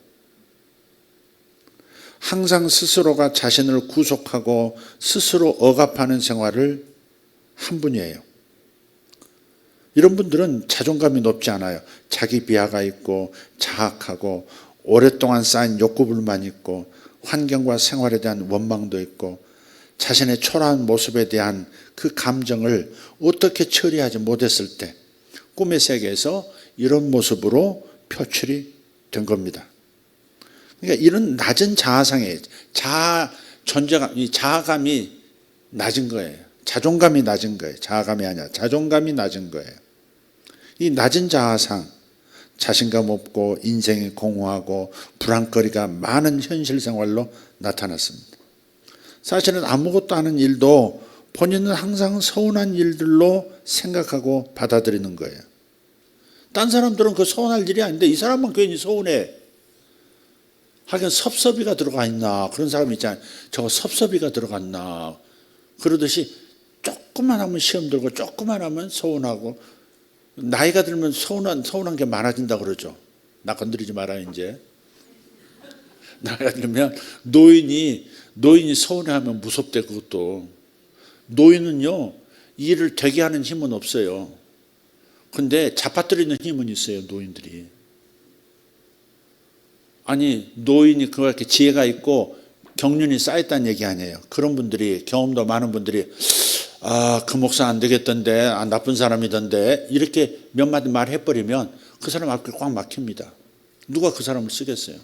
항상 스스로가 자신을 구속하고 스스로 억압하는 생활을 한 분이에요. 이런 분들은 자존감이 높지 않아요. 자기 비하가 있고 자학하고 오랫동안 쌓인 욕구불만이 있고 환경과 생활에 대한 원망도 있고 자신의 초라한 모습에 대한 그 감정을 어떻게 처리하지 못했을 때 꿈의 세계에서 이런 모습으로 표출이 된 겁니다. 그러니까 이런 낮은 자아상에 자아감이 낮은 거예요. 자존감이 낮은 거예요. 자아감이 아니라 자존감이 낮은 거예요. 이 낮은 자아상, 자신감 없고 인생이 공허하고 불안거리가 많은 현실 생활로 나타났습니다. 사실은 아무것도 아닌 일도 본인은 항상 서운한 일들로 생각하고 받아들이는 거예요. 딴 사람들은 그 서운할 일이 아닌데 이 사람만 괜히 서운해. 하긴 섭섭이가 들어가 있나 그런 사람이 있잖아요. 저거 섭섭이가 들어갔나 그러듯이 조금만 하면 시험 들고 조금만 하면 서운하고 나이가 들면 서운한 게 많아진다 그러죠. 나 건드리지 마라 이제. 나이가 들면 노인이 서운해하면 무섭대. 그것도 노인은요 일을 되게 하는 힘은 없어요. 근데 잡아뜨리는 힘은 있어요. 노인들이. 아니 노인이 그렇게 지혜가 있고 경륜이 쌓였다는 얘기 아니에요. 그런 분들이 경험도 많은 분들이 그 목사 안 되겠던데 나쁜 사람이던데 이렇게 몇 마디 말해버리면 그 사람 앞길 꽉 막힙니다. 누가 그 사람을 쓰겠어요.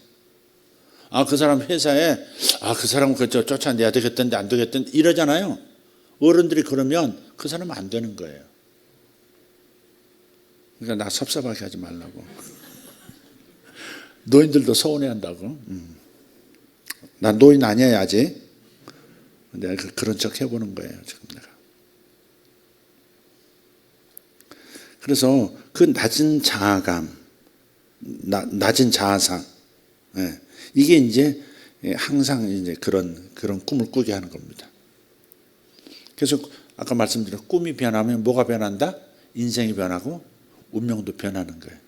그 사람 회사에 그 사람 쫓아내야 되겠던데 안 되겠던데 이러잖아요. 어른들이 그러면 그 사람은 안 되는 거예요. 그러니까 나 섭섭하게 하지 말라고. 노인들도 서운해한다고. 난 노인 아니야 아직. 내가 그런 척 해보는 거예요 지금 내가. 그래서 그 낮은 자아감, 낮은 자아상, 이게 이제 항상 이제 그런 꿈을 꾸게 하는 겁니다. 그래서 아까 말씀드린 꿈이 변하면 뭐가 변한다? 인생이 변하고 운명도 변하는 거예요.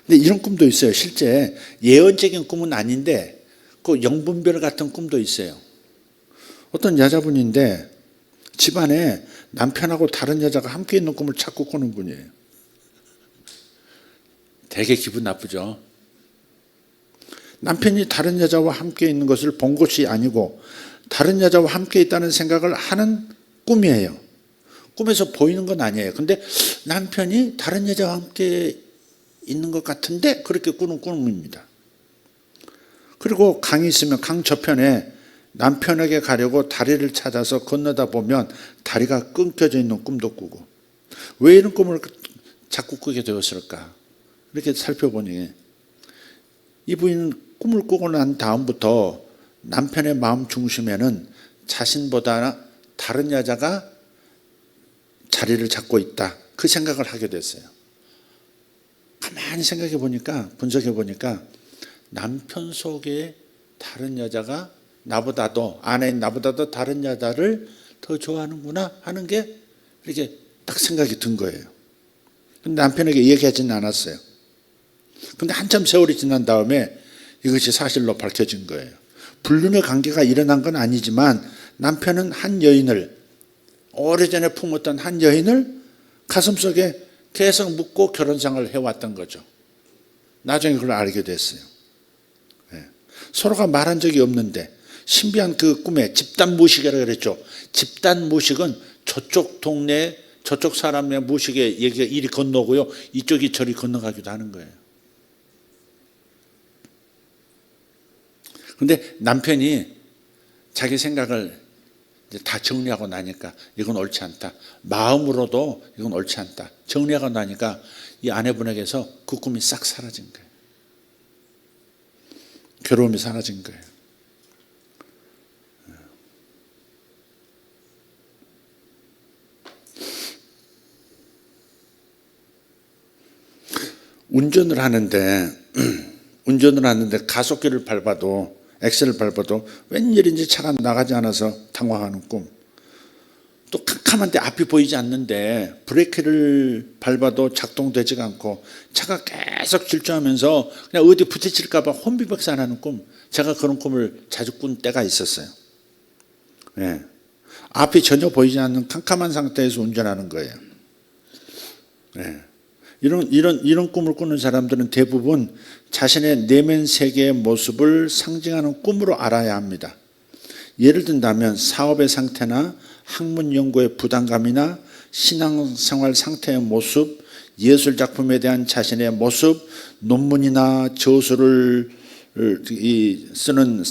근데 이런 꿈도 있어요. 실제 예언적인 꿈은 아닌데 그 영분별 같은 꿈도 있어요. 어떤 여자분인데 집안에 남편하고 다른 여자가 함께 있는 꿈을 자꾸 꾸는 분이에요. 되게 기분 나쁘죠. 남편이 다른 여자와 함께 있는 것을 본 것이 아니고 다른 여자와 함께 있다는 생각을 하는 꿈이에요. 꿈에서 보이는 건 아니에요. 근데 남편이 다른 여자와 함께 있는 것 같은데 그렇게 꾸는 꿈입니다. 그리고 강이 있으면 강 저편에 남편에게 가려고 다리를 찾아서 건너다 보면 다리가 끊겨져 있는 꿈도 꾸고 왜 이런 꿈을 자꾸 꾸게 되었을까? 이렇게 살펴보니 이분은 꿈을 꾸고 난 다음부터 남편의 마음 중심에는 자신보다 다른 여자가 자리를 잡고 있다. 그 생각을 하게 됐어요. 가만히 생각해 보니까 분석해 보니까 남편 속에 다른 여자가 아내인 나보다도 다른 여자를 더 좋아하는구나 하는 게 이렇게 딱 생각이 든 거예요. 근데 남편에게 얘기하지는 않았어요. 근데 한참 세월이 지난 다음에 이것이 사실로 밝혀진 거예요. 불륜의 관계가 일어난 건 아니지만 남편은 한 여인을 오래전에 품었던 한 여인을 가슴속에 계속 묻고 결혼생활을 해왔던 거죠. 나중에 그걸 알게 됐어요. 서로가 말한 적이 없는데 신비한 그 꿈에 집단 무식이라고 그랬죠. 집단 무식은 저쪽 동네 저쪽 사람의 무식에 얘기가 이리 건너고요. 이쪽이 저리 건너가기도 하는 거예요. 근데 남편이 자기 생각을 이제 다 정리하고 나니까 이건 옳지 않다. 마음으로도 이건 옳지 않다. 정리하고 나니까 이 아내분에게서 그 꿈이 싹 사라진 거예요. 괴로움이 사라진 거예요. 운전을 하는데 가속기를 밟아도 엑셀을 밟아도 웬일인지 차가 나가지 않아서 당황하는 꿈. 또 캄캄한데 앞이 보이지 않는데 브레이크를 밟아도 작동되지가 않고 차가 계속 질주하면서 그냥 어디 부딪힐까 봐 혼비백산하는 꿈. 제가 그런 꿈을 자주 꾼 때가 있었어요. 예. 앞이 전혀 보이지 않는 캄캄한 상태에서 운전하는 거예요. 예. 이런 꿈을 꾸는 사람들은 대부분 자신의 내면 세계의 모습을 상징하는 꿈으로 알아야 합니다. 예를 든다면 사업의 상태나 학문 연구의 부담감이나 신앙생활 상태의 모습, 예술작품에 대한 자신의 모습, 논문이나 저술을 쓰는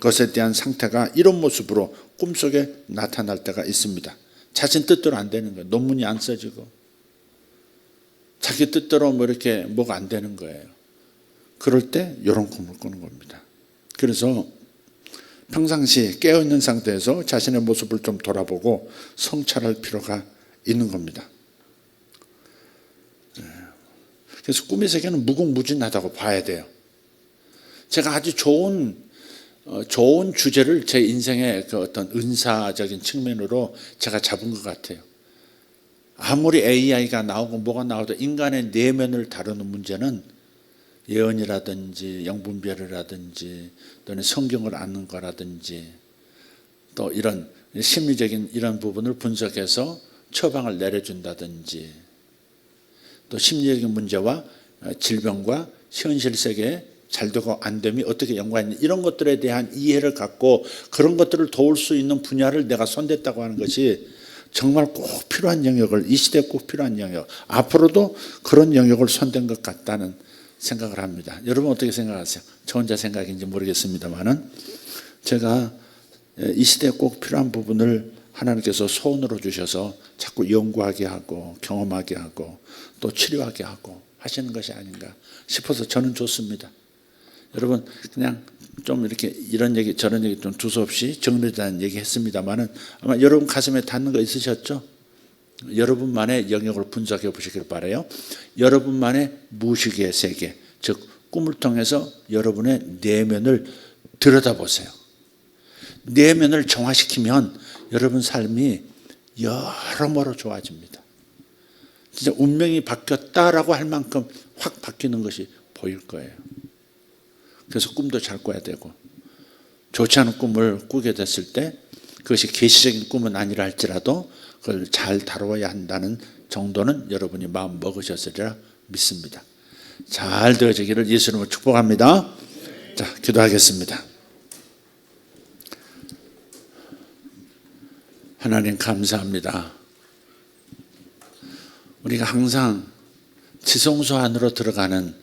것에 대한 상태가 이런 모습으로 꿈속에 나타날 때가 있습니다. 자신 뜻대로 안 되는 거예요. 논문이 안 써지고 자기 뜻대로 뭐 이렇게 뭐가 안 되는 거예요. 그럴 때 이런 꿈을 꾸는 겁니다. 그래서 평상시 깨어있는 상태에서 자신의 모습을 좀 돌아보고 성찰할 필요가 있는 겁니다. 그래서 꿈의 세계는 무궁무진하다고 봐야 돼요. 제가 아주 좋은 주제를 제 인생의 그 어떤 은사적인 측면으로 제가 잡은 것 같아요. 아무리 AI가 나오고 뭐가 나와도 인간의 내면을 다루는 문제는 예언이라든지 영분별이라든지 또는 성경을 아는 거라든지 또 이런 심리적인 이런 부분을 분석해서 처방을 내려준다든지 또 심리적인 문제와 질병과 현실 세계에 잘 되고 안 됨이 어떻게 연관이 있는 이런 것들에 대한 이해를 갖고 그런 것들을 도울 수 있는 분야를 내가 손댔다고 하는 것이 정말 꼭 필요한 영역을 이 시대에 꼭 필요한 영역 앞으로도 그런 영역을 손댄 것 같다는 생각을 합니다. 여러분 어떻게 생각하세요? 저 혼자 생각인지 모르겠습니다만은 제가 이 시대에 꼭 필요한 부분을 하나님께서 소원으로 주셔서 자꾸 연구하게 하고 경험하게 하고 또 치료하게 하고 하시는 것이 아닌가 싶어서 저는 좋습니다. 여러분 그냥 좀 이렇게 이런 얘기 저런 얘기 좀 두서없이 정리된 얘기 했습니다만은 아마 여러분 가슴에 닿는 거 있으셨죠? 여러분만의 영역을 분석해 보시길 바라요. 여러분만의 무의식의 세계, 즉 꿈을 통해서 여러분의 내면을 들여다보세요. 내면을 정화시키면 여러분 삶이 여러모로 좋아집니다. 진짜 운명이 바뀌었다라고 할 만큼 확 바뀌는 것이 보일 거예요. 그래서 꿈도 잘 꿔야 되고 좋지 않은 꿈을 꾸게 됐을 때 그것이 계시적인 꿈은 아니라 할지라도 그걸 잘 다루어야 한다는 정도는 여러분이 마음 먹으셨으리라 믿습니다. 잘 되어지기를 예수 이름으로 축복합니다. 자, 기도하겠습니다. 하나님 감사합니다. 우리가 항상 지성소 안으로 들어가는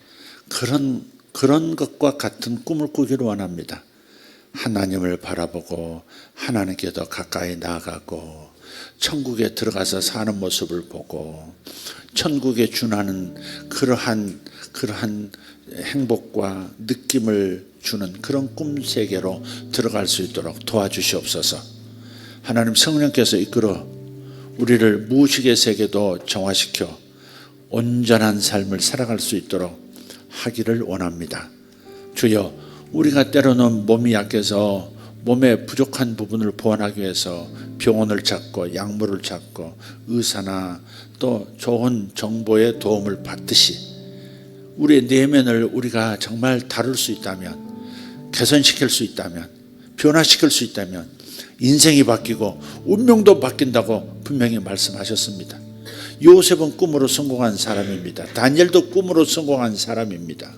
그런 것과 같은 꿈을 꾸기를 원합니다. 하나님을 바라보고 하나님께 더 가까이 나아가고 천국에 들어가서 사는 모습을 보고 천국에 준하는 그러한 행복과 느낌을 주는 그런 꿈 세계로 들어갈 수 있도록 도와주시옵소서. 하나님 성령께서 이끌어 우리를 무의식의 세계도 정화시켜 온전한 삶을 살아갈 수 있도록 하기를 원합니다. 주여, 우리가 때로는 몸이 약해서 몸의 부족한 부분을 보완하기 위해서 병원을 찾고 약물을 찾고 의사나 또 좋은 정보의 도움을 받듯이 우리의 내면을 우리가 정말 다룰 수 있다면, 개선시킬 수 있다면, 변화시킬 수 있다면 인생이 바뀌고 운명도 바뀐다고 분명히 말씀하셨습니다. 요셉은 꿈으로 성공한 사람입니다. 다니엘도 꿈으로 성공한 사람입니다.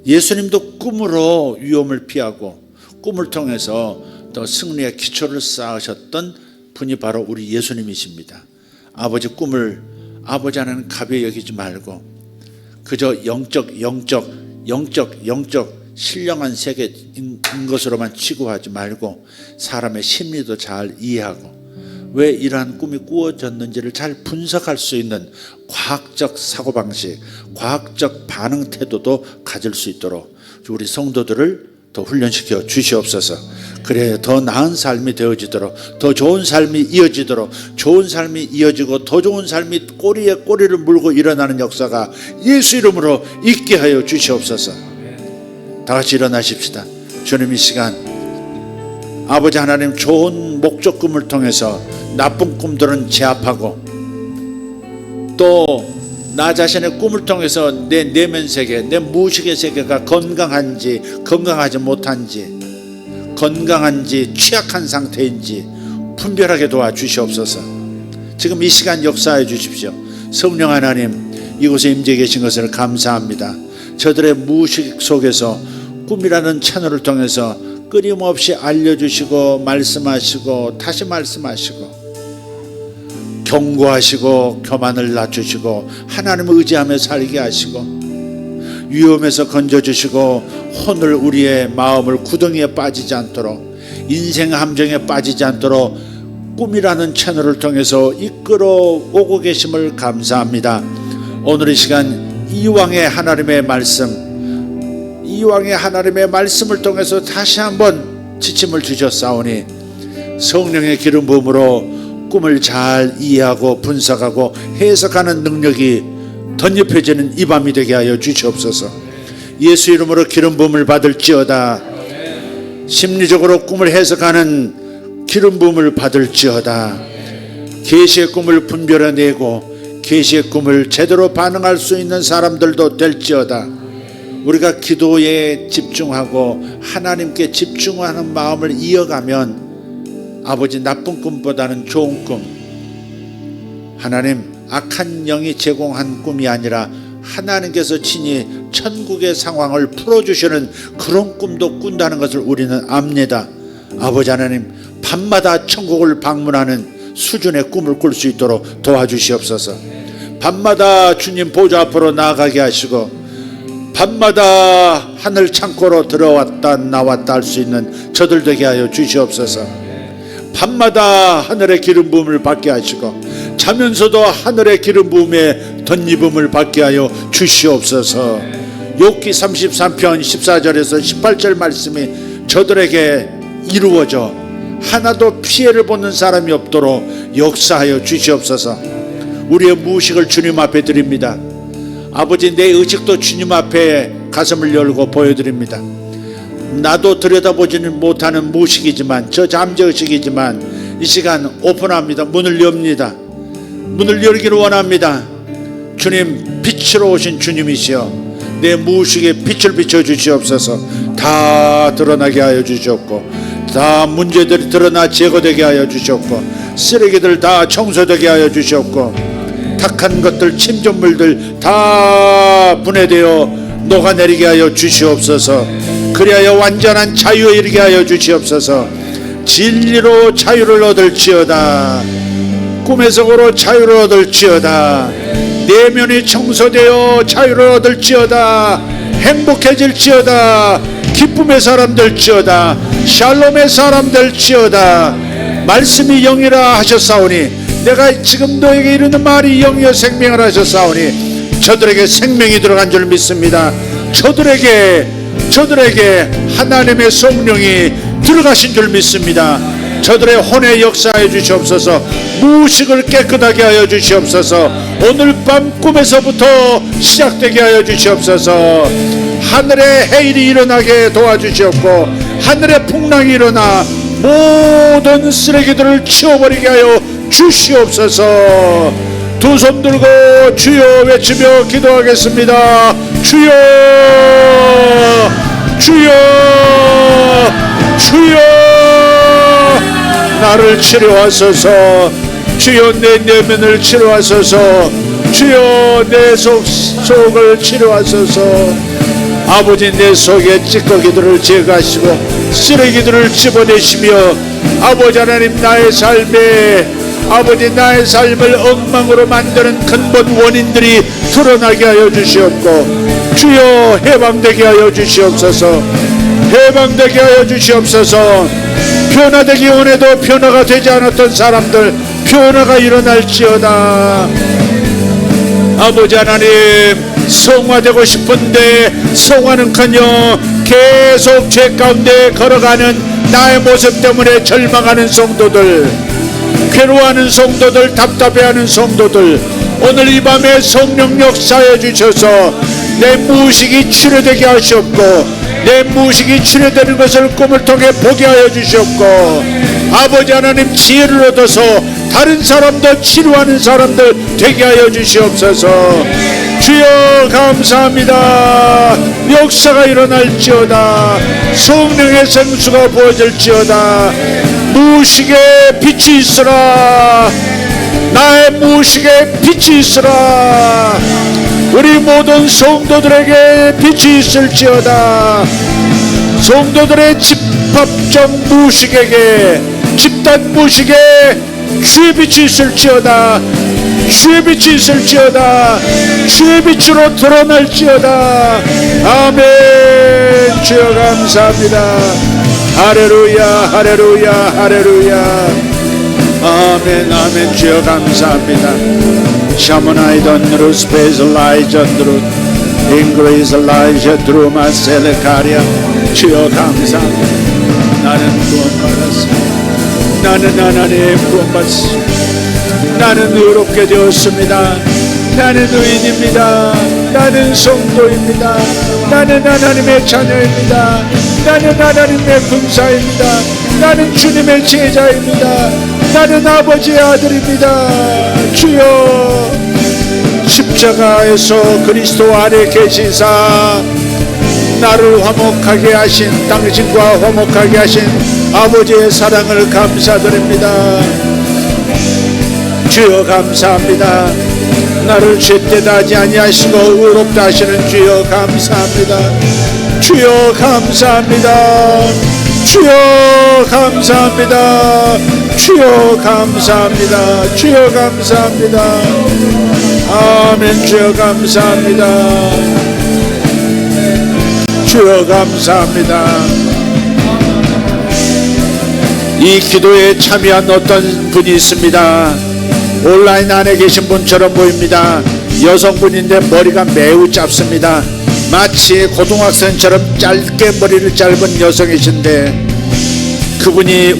예수님도 꿈으로 위험을 피하고 꿈을 통해서 또 승리의 기초를 쌓으셨던 분이 바로 우리 예수님이십니다. 아버지 꿈을 아버지 하나는 가벼이 여기지 말고 그저 영적 신령한 세계인 것으로만 취급하지 말고 사람의 심리도 잘 이해하고 왜 이러한 꿈이 꾸어졌는지를 잘 분석할 수 있는 과학적 사고방식, 과학적 반응 태도도 가질 수 있도록 우리 성도들을 더 훈련시켜 주시옵소서. 그래 더 나은 삶이 되어지도록, 더 좋은 삶이 이어지도록, 좋은 삶이 이어지고 더 좋은 삶이 꼬리에 꼬리를 물고 일어나는 역사가 예수 이름으로 있게 하여 주시옵소서. 다 같이 일어나십시다. 주님 이 시간 아버지 하나님, 좋은 목적 꿈을 통해서 나쁜 꿈들은 제압하고, 또 나 자신의 꿈을 통해서 내 내면 세계, 내 무의식의 세계가 건강한지 건강하지 못한지, 건강한지 취약한 상태인지 분별하게 도와주시옵소서. 지금 이 시간 역사해 주십시오. 성령 하나님, 이곳에 임재 계신 것을 감사합니다. 저들의 무의식 속에서 꿈이라는 채널을 통해서 끊임없이 알려주시고 말씀하시고 다시 말씀하시고 경고하시고 교만을 낮추시고 하나님을 의지하며 살게 하시고 위험에서 건져주시고 혼을, 우리의 마음을 구덩이에 빠지지 않도록, 인생 함정에 빠지지 않도록 꿈이라는 채널을 통해서 이끌어 오고 계심을 감사합니다. 오늘 이 시간 이왕의 하나님의 말씀, 이왕의 하나님의 말씀을 통해서 다시 한번 지침을 주셨사오니 성령의 기름 부음으로 꿈을 잘 이해하고 분석하고 해석하는 능력이 덧입혀지는 이 밤이 되게 하여 주시옵소서. 예수 이름으로 기름 부음을 받을지어다. 심리적으로 꿈을 해석하는 기름 부음을 받을지어다. 계시의 꿈을 분별해내고 계시의 꿈을 제대로 반응할 수 있는 사람들도 될지어다. 우리가 기도에 집중하고 하나님께 집중하는 마음을 이어가면 아버지, 나쁜 꿈보다는 좋은 꿈, 하나님 악한 영이 제공한 꿈이 아니라 하나님께서 친히 천국의 상황을 풀어주시는 그런 꿈도 꾼다는 것을 우리는 압니다. 아버지 하나님, 밤마다 천국을 방문하는 수준의 꿈을 꿀 수 있도록 도와주시옵소서. 밤마다 주님 보좌 앞으로 나아가게 하시고 밤마다 하늘 창고로 들어왔다 나왔다 할 수 있는 저들 되게 하여 주시옵소서. 밤마다 하늘의 기름 부음을 받게 하시고 자면서도 하늘의 기름 부음에 덧입음을 받게 하여 주시옵소서. 욥기 33편 14절에서 18절 말씀이 저들에게 이루어져 하나도 피해를 보는 사람이 없도록 역사하여 주시옵소서. 우리의 무의식을 주님 앞에 드립니다. 아버지, 내 의식도 주님 앞에 가슴을 열고 보여드립니다. 나도 들여다보지는 못하는 무의식이지만, 저 잠재의식이지만 이 시간 오픈합니다. 문을 엽니다. 문을 열기를 원합니다. 주님, 빛으로 오신 주님이시여, 내 무의식에 빛을 비춰주시옵소서. 다 드러나게 하여 주셨고, 다 문제들이 드러나 제거되게 하여 주셨고, 쓰레기들 다 청소되게 하여 주셨고, 탁한 것들, 침전물들 다 분해되어 녹아내리게 하여 주시옵소서. 그리하여 완전한 자유에 이르게 하여 주시옵소서. 진리로 자유를 얻을지어다. 꿈의 속으로 자유를 얻을지어다. 내면이 청소되어 자유를 얻을지어다. 행복해질지어다. 기쁨의 사람 될지어다. 샬롬의 사람 될지어다. 말씀이 영이라 하셨사오니, 내가 지금 너에게 이르는 말이 영이여 생명을 하셨사오니 저들에게 생명이 들어간 줄 믿습니다. 저들에게 하나님의 성령이 들어가신 줄 믿습니다. 저들의 혼에 역사해 주시옵소서. 무의식을 깨끗하게 하여 주시옵소서. 오늘 밤 꿈에서부터 시작되게 하여 주시옵소서. 하늘에 해일이 일어나게 도와주시옵고 하늘에 풍랑이 일어나 모든 쓰레기들을 치워버리게 하여 주시옵소서. 두 손 들고 주여 외치며 기도하겠습니다. 주여, 주여, 주여, 나를 치료하소서. 주여, 내 내면을 치료하소서. 주여, 내 속을 치료하소서. 아버지, 내 속에 찌꺼기들을 제거하시고 쓰레기들을 집어내시며 아버지 하나님, 나의 삶에 아버지, 나의 삶을 엉망으로 만드는 근본 원인들이 드러나게 하여 주시옵고 주여, 해방되게 하여 주시옵소서. 해방되게 하여 주시옵소서. 변화되기 원해도 변화가 되지 않았던 사람들 변화가 일어날지어다. 아버지 하나님, 성화되고 싶은데 성화는커녕 계속 죄 가운데 걸어가는 나의 모습 때문에 절망하는 성도들, 괴로워하는 성도들, 답답해하는 성도들, 오늘 이 밤에 성령 역사해 주셔서 내 무의식이 치료되게 하시옵고 내 무식이 치료되는 것을 꿈을 통해 보게 하여 주시옵고, 아버지 하나님 지혜를 얻어서 다른 사람도 치료하는 사람들 되게 하여 주시옵소서. 주여 감사합니다. 역사가 일어날지어다. 성령의 생수가 부어질지어다. 무식에 빛이 있으라. 나의 무식에 빛이 있으라. 우리 모든 성도들에게 빛이 있을지어다. 성도들의 집합적 무식에게, 집단 무식에 주의 빛이 있을지어다. 주의 빛이 있을지어다. 주의 빛으로 드러날지어다. 아멘. 주여 감사합니다. 할렐루야 할렐루야 할렐루야. 아멘 아멘. 주여 감사합니다. 샤모나이던 스페이스 라이전드루 잉그레이스 라이저 드루마셀레카리아. 주여 감사합니다. 나는 구원받았습니다. 나는 하나님의 구원받았습니다. 나는 의롭게 되었습니다. 나는 의인입니다. 나는 성도입니다. 나는 하나님의 자녀입니다. 나는 하나님의 군사입니다. 나는 주님의 제자입니다. 나는 아버지의 아들입니다. 주여, 십자가에서 그리스도 안에 계시사 나를 화목하게 하신, 당신과 화목하게 하신 아버지의 사랑을 감사드립니다. 주여 감사합니다. 나를 죄되다 하지 아니하시고 의롭다 하시는 주여 감사합니다. 주여 감사합니다. 주여 감사합니다. 주여 감사합니다. 주여 감사합니다. 아멘. 주여 감사합니다. 주여 감사합니다. 이 기도에 참여한 어떤 분이 있습니다. 온라인 안에 계신 분처럼 보입니다. 여성분인데 머리가 매우 짧습니다. 마치 고등학생처럼 짧게 머리를 짧은 여성이신데 그분이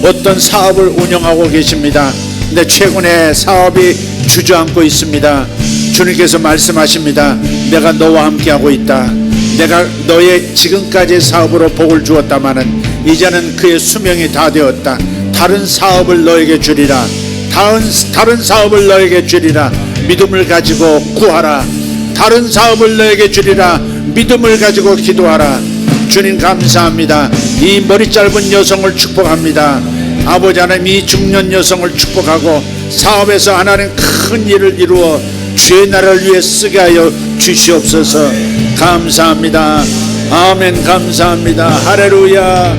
어떤 사업을 운영하고 계십니다. 근데 최근에 사업이 주저앉고 있습니다. 주님께서 말씀하십니다. 내가 너와 함께하고 있다. 내가 너의 지금까지의 사업으로 복을 주었다마는 이제는 그의 수명이 다 되었다. 다른 사업을 너에게 주리라. 다른 사업을 너에게 주리라. 믿음을 가지고 구하라. 다른 사업을 너에게 주리라. 믿음을 가지고 기도하라. 주님 감사합니다. 이 머리 짧은 여성을 축복합니다. 아버지 하나님, 이 중년 여성을 축복하고 사업에서 하나님 큰 일을 이루어 주의 나라를 위해 쓰게 하여 주시옵소서. 감사합니다. 아멘. 감사합니다. 할렐루야.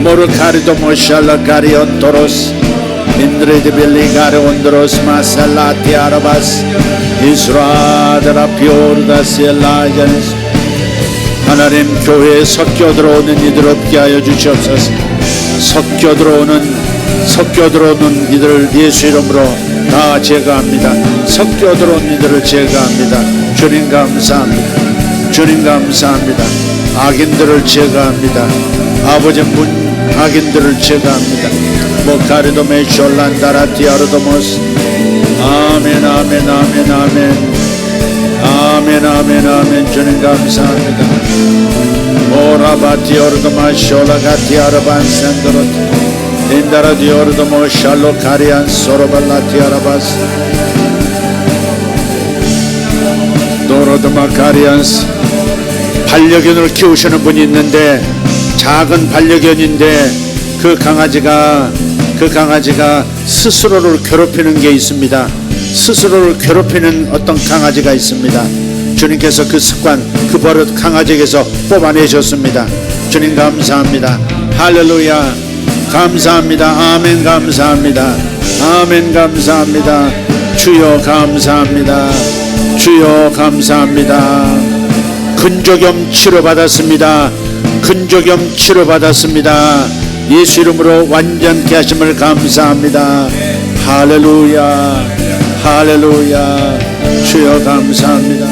모르카리도 모샬라 가리온 도로스 인드레드 빌리 가리온드로스 마살라티 아라바스 이스라드라 피오르다스 엘라이자니스. 하나님, 교회에 섞여 들어오는 이들 없게 하여 주시옵소서. 섞여 들어오는 이들을 예수 이름으로 다 제거합니다. 섞여 들어온 이들을 제거합니다. 주님 감사합니다. 주님 감사합니다. 악인들을 제거합니다. 아버지 문 악인들을 제거합니다. 모카리도 메쇼란다라 디아르도모스. 아멘 아멘 아멘 아멘 아멘 아멘 아멘. 주님 감사합니다. 오라바티오르도마 쇼라가티아르반센드로 인다라디오르도모 샬로카리안 소로발라티아라바스 도로도마카리안스. 반려견을 키우시는 분이 있는데 작은 반려견인데 그 강아지가 스스로를 괴롭히는 게 있습니다. 스스로를 괴롭히는 어떤 강아지가 있습니다. 주님께서 그 습관, 그 버릇 강아지에게서 뽑아내셨습니다. 주님 감사합니다. 할렐루야. 감사합니다. 아멘. 감사합니다. 아멘. 감사합니다. 주여 감사합니다. 주여 감사합니다. 근조겸 치료받았습니다. 근조겸 치료받았습니다. 예수 이름으로 완전케 하심을 감사합니다. 할렐루야. 할렐루야. 주여 감사합니다.